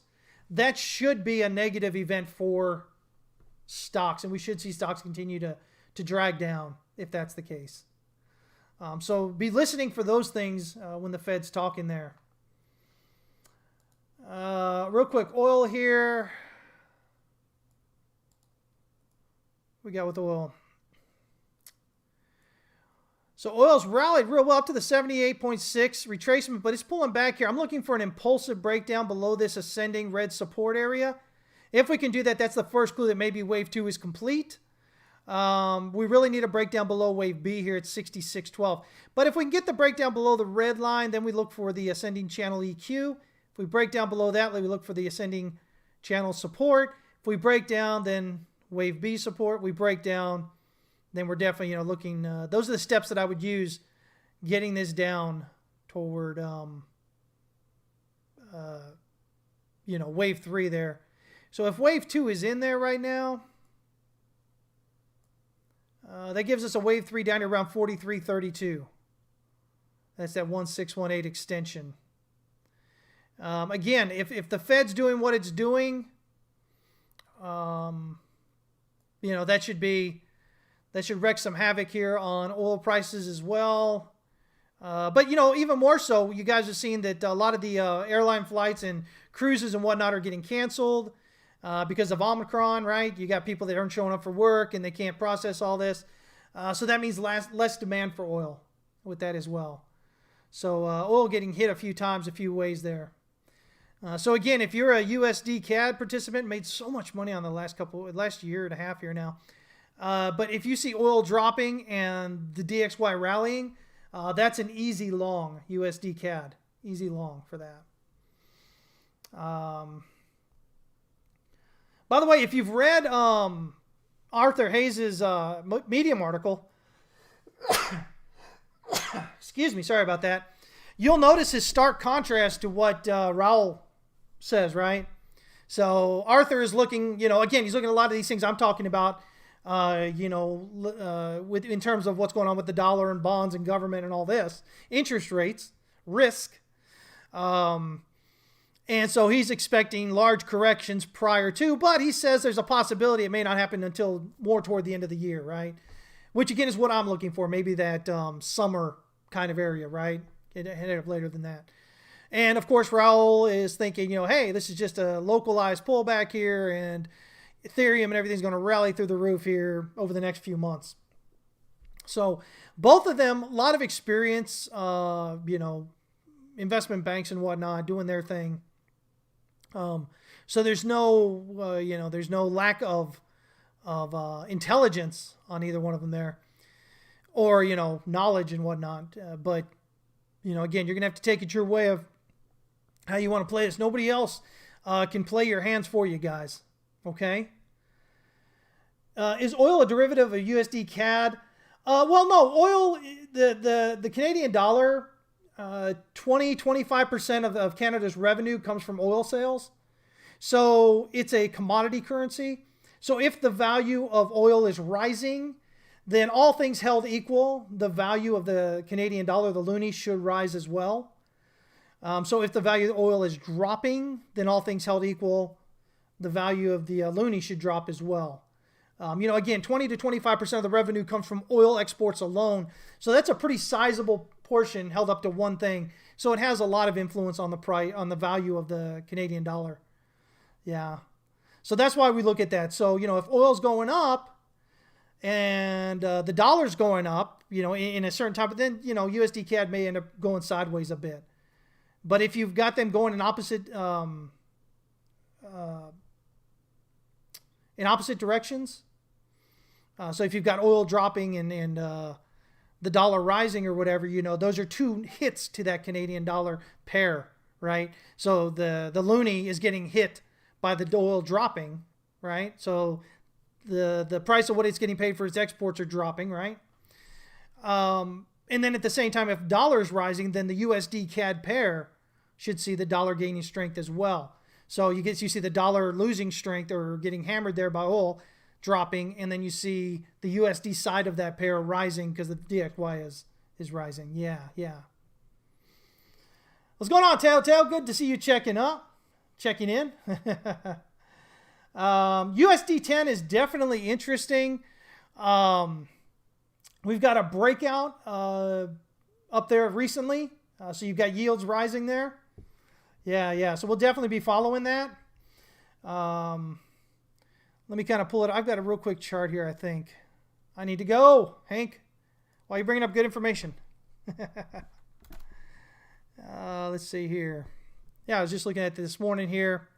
that should be a negative event for stocks, and we should see stocks continue to drag down if that's the case. So be listening for those things when the Fed's talking there. Real quick, oil here. We got with oil. So oil's rallied real well up to the 78.6 retracement, but it's pulling back here. I'm looking for an impulsive breakdown below this ascending red support area. If we can do that, that's the first clue that maybe wave 2 is complete. We really need a breakdown below wave B here at 66.12. But if we can get the breakdown below the red line, then we look for the ascending channel EQ. If we break down below that, we look for the ascending channel support. If we break down, then wave B support. We break down, then we're definitely looking. Those are the steps that I would use getting this down toward wave 3 there. So if wave 2 is in there right now, that gives us a wave 3 down to around 43.32. That's that 1618 extension. Again, if the Fed's doing what it's doing, that should wreak some havoc here on oil prices as well. But even more so, you guys are seeing that a lot of the airline flights and cruises and whatnot are getting canceled because of Omicron, right? You got people that aren't showing up for work and they can't process all this. So that means less demand for oil with that as well. So oil getting hit a few times, a few ways there. So again, if you're a USD CAD participant, made so much money on the last year and a half here now. But if you see oil dropping and the DXY rallying, that's an easy long USD CAD. Easy long for that. By the way, if you've read Arthur Hayes' Medium article, excuse me, sorry about that, you'll notice his stark contrast to what Raoul says, right? So Arthur is looking, again, he's looking at a lot of these things I'm talking about, in terms of what's going on with the dollar and bonds and government and all this, interest rates, risk. And so he's expecting large corrections prior to, but he says there's a possibility it may not happen until more toward the end of the year, right? Which again is what I'm looking for, maybe that summer kind of area, right? It ended up later than that. And of course, Raoul is thinking, hey, this is just a localized pullback here, and Ethereum and everything's going to rally through the roof here over the next few months. So both of them, a lot of experience, investment banks and whatnot doing their thing. So there's no, there's no lack of intelligence on either one of them there, or knowledge and whatnot. But again, you're gonna have to take it your way of how you want to play this. Nobody else can play your hands for you guys. Okay. Is oil a derivative of USD CAD? Well, no. Oil, the Canadian dollar, 25% of Canada's revenue comes from oil sales. So it's a commodity currency. So if the value of oil is rising, then all things held equal, the value of the Canadian dollar, the loonie, should rise as well. So if the value of oil is dropping, then all things held equal, the value of the loonie should drop as well. Again, 20 to 25% of the revenue comes from oil exports alone. So that's a pretty sizable portion held up to one thing. So it has a lot of influence on the price, on the value of the Canadian dollar. Yeah. So that's why we look at that. So, if oil's going up and the dollar's going up, in a certain time, but then, USD CAD may end up going sideways a bit. But if you've got them going in opposite directions, so if you've got oil dropping and the dollar rising or whatever, those are two hits to that Canadian dollar pair, right? So the loonie is getting hit by the oil dropping, right? So the price of what it's getting paid for its exports are dropping, right? And then at the same time, if dollar is rising, then the USD CAD pair should see the dollar gaining strength as well. So you see the dollar losing strength or getting hammered there by oil dropping, and then you see the USD side of that pair rising because the DXY is rising. Yeah. What's going on, Telltale? Good to see you checking in. USD 10 is definitely interesting. We've got a breakout up there recently. So you've got yields rising there. Yeah. So we'll definitely be following that. Let me kind of pull it. I've got a real quick chart here, I think. I need to go, Hank. Why are you bringing up good information? Let's see here. Yeah, I was just looking at this morning here.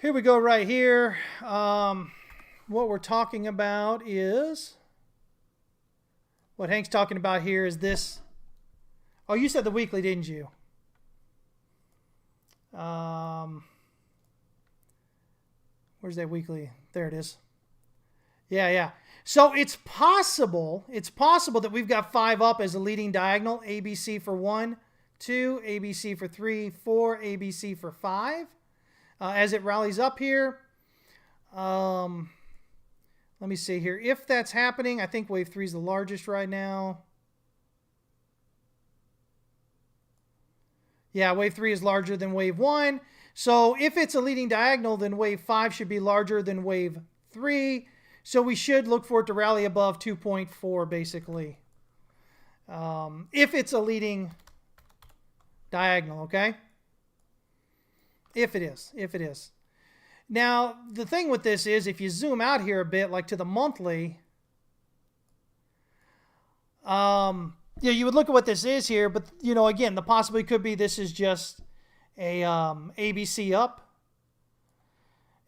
Here we go right here. What we're talking about is, what Hank's talking about here is this. Oh, you said the weekly, didn't you? Where's that weekly? There it is. Yeah. So it's possible that we've got 5 up as a leading diagonal. ABC for 1, 2, ABC for 3, 4, ABC for 5. As it rallies up here. Let me see here. If that's happening, I think wave 3 is the largest right now. Yeah, wave 3 is larger than wave 1. So if it's a leading diagonal, then wave 5 should be larger than wave 3. So we should look for it to rally above 2.4, basically. If it's a leading diagonal, okay? If it is. Now, the thing with this is if you zoom out here a bit, like to the monthly, yeah, you would look at what this is here, but, again, the possibility could be this is just a ABC up.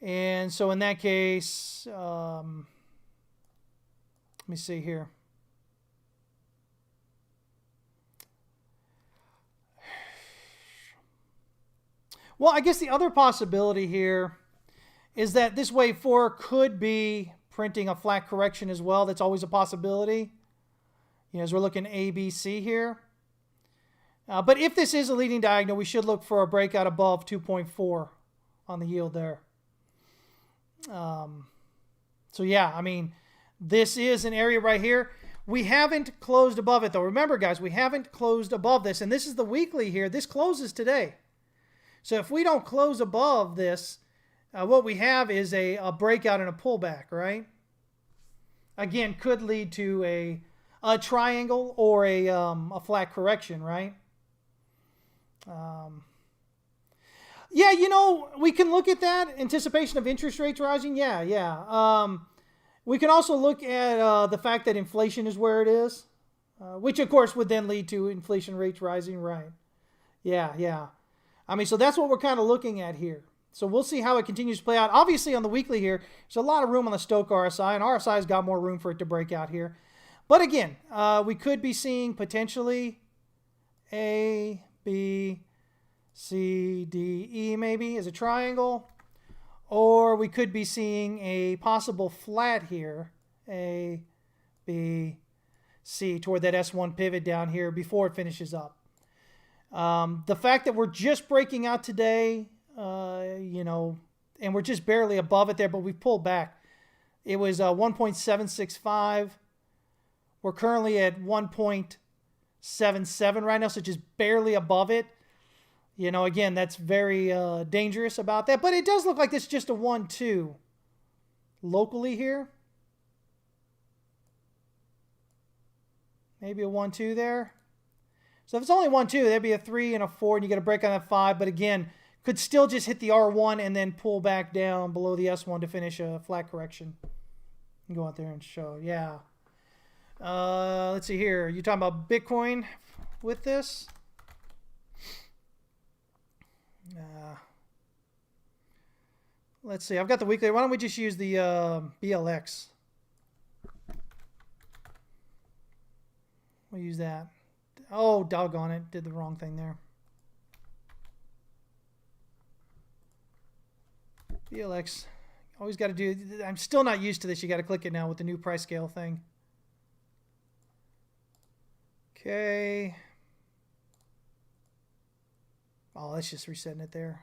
And so in that case, let me see here. Well, I guess the other possibility here is that this wave 4 could be printing a flat correction as well. That's always a possibility. As we're looking ABC here. But if this is a leading diagonal, we should look for a breakout above 2.4 on the yield there. So yeah, I mean, this is an area right here. We haven't closed above it though. Remember guys, we haven't closed above this, and this is the weekly here. This closes today. So if we don't close above this, what we have is a breakout and a pullback, right? Again, could lead to a triangle or a flat correction, right? Yeah, we can look at that. Anticipation of interest rates rising. Yeah. We can also look at the fact that inflation is where it is, which of course would then lead to inflation rates rising, right? Yeah. I mean, so that's what we're kind of looking at here. So we'll see how it continues to play out. Obviously, on the weekly here, there's a lot of room on the Stochk RSI, and RSI's got more room for it to break out here. But again, we could be seeing potentially A, B, C, D, E maybe as a triangle. Or we could be seeing a possible flat here, A, B, C, toward that S1 pivot down here before it finishes up. The fact that we're just breaking out today, and we're just barely above it there, but we pulled back. It was 1.765. We're currently at 1.77 right now, so just barely above it. Again, that's very dangerous about that. But it does look like it's just a 1-2 locally here. Maybe a 1-2 there. So if it's only 1-2, that'd be a 3 and a 4, and you get a break on that 5. But again, could still just hit the R1 and then pull back down below the S1 to finish a flat correction. And go out there and show, yeah. Let's see here. You talking about Bitcoin with this? Let's see. I've got the weekly. Why don't we just use the BLX? We'll use that. Oh, doggone it. Did the wrong thing there. BLX. Always got to do. I'm still not used to this. You got to click it now with the new price scale thing. Okay. Oh, that's just resetting it there.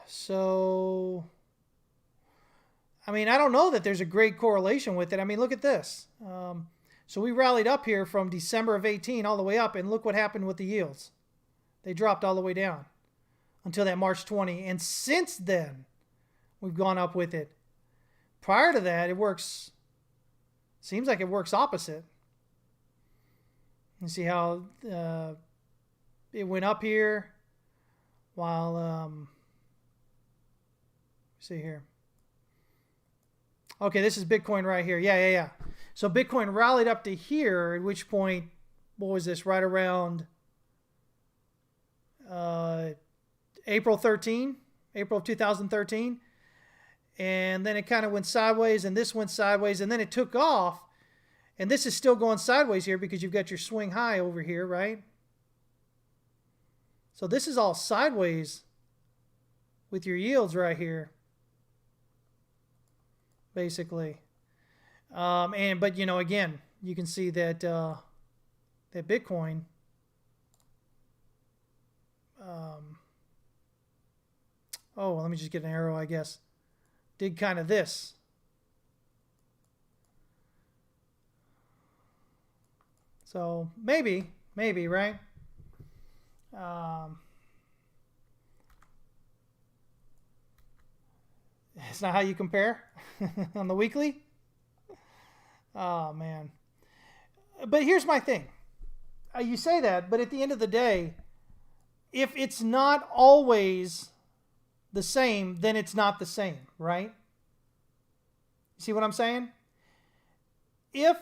So, I mean, I don't know that there's a great correlation with it. I mean, look at this. So we rallied up here from December of 18 all the way up, and look what happened with the yields. They dropped all the way down until that March 20. And since then, we've gone up with it. Prior to that, seems like it works opposite. You see how it went up here while, see here. Okay, this is Bitcoin right here. Yeah. So Bitcoin rallied up to here, at which point, what was this, right around April of 2013. And then it kind of went sideways, and this went sideways, and then it took off. And this is still going sideways here because you've got your swing high over here, right? So this is all sideways with your yields right here, basically. But again, you can see that that Bitcoin let me just get an arrow, I guess. Did kind of this. So maybe, right? It's not how you compare on the weekly. Oh, man. But here's my thing. You say that, but at the end of the day, if it's not always the same, then it's not the same, right? You see what I'm saying? If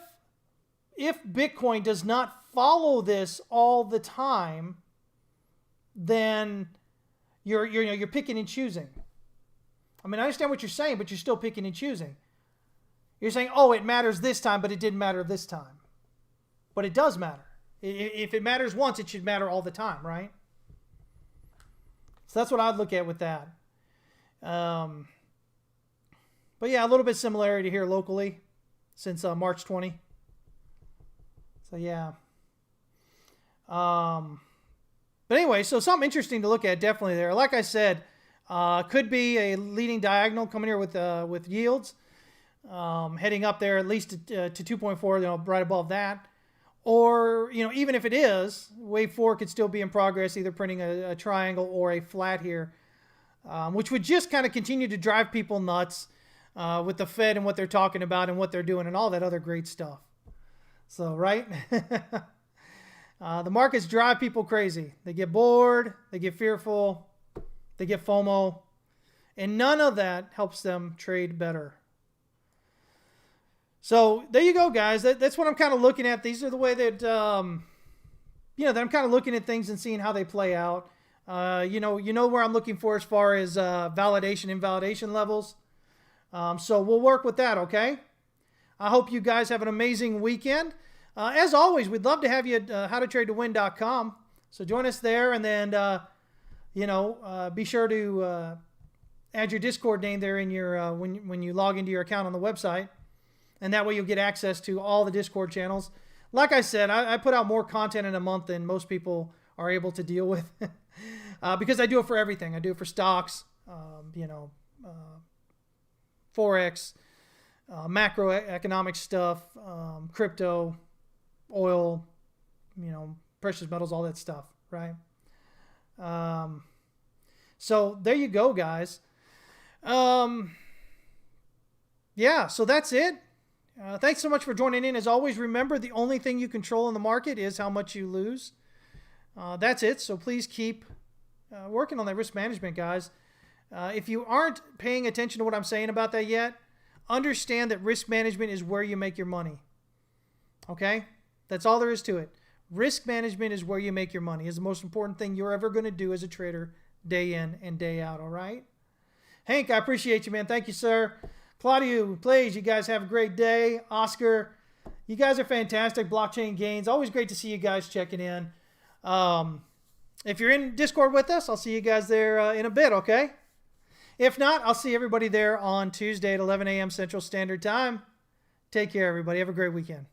Bitcoin does not follow this all the time, then you're picking and choosing. I mean, I understand what you're saying, but you're still picking and choosing. You're saying, oh, it matters this time, but it didn't matter this time. But it does matter. If it matters once, it should matter all the time, right? So that's what I'd look at with that. But yeah, a little bit similarity here locally since March 20. So yeah. But anyway, so something interesting to look at definitely there. Like I said, could be a leading diagonal coming here with yields heading up there at least to 2.4, right above that. Or, even if it is, wave 4 could still be in progress, either printing a triangle or a flat here, which would just kind of continue to drive people nuts with the Fed and what they're talking about and what they're doing and all that other great stuff. So, right? The markets drive people crazy. They get bored, they get fearful, they get FOMO, and none of that helps them trade better. So there you go, guys. That's what I'm kind of looking at. These are the way that, that I'm kind of looking at things and seeing how they play out. You know where I'm looking for as far as validation, invalidation levels. So we'll work with that, okay? I hope you guys have an amazing weekend. As always, we'd love to have you at howtotradetowin.com. So join us there, and then, be sure to add your Discord name there in your when you log into your account on the website. And that way you'll get access to all the Discord channels. Like I said, I put out more content in a month than most people are able to deal with because I do it for everything. I do it for stocks, Forex, macroeconomic stuff, crypto, oil, precious metals, all that stuff, right? So there you go, guys. Yeah, so that's it. Thanks so much for joining in. As always, remember the only thing you control in the market is how much you lose. That's it. So please keep working on that risk management, guys. If you aren't paying attention to what I'm saying about that yet, understand that risk management is where you make your money. Okay? That's all there is to it. Risk management is where you make your money. It's the most important thing you're ever going to do as a trader day in and day out, all right? Hank, I appreciate you, man. Thank you, sir. Claudio, please, you guys have a great day. Oscar, you guys are fantastic. Blockchain Gains, always great to see you guys checking in. If you're in Discord with us, I'll see you guys there in a bit, okay? If not, I'll see everybody there on Tuesday at 11 a.m. Central Standard Time. Take care, everybody. Have a great weekend.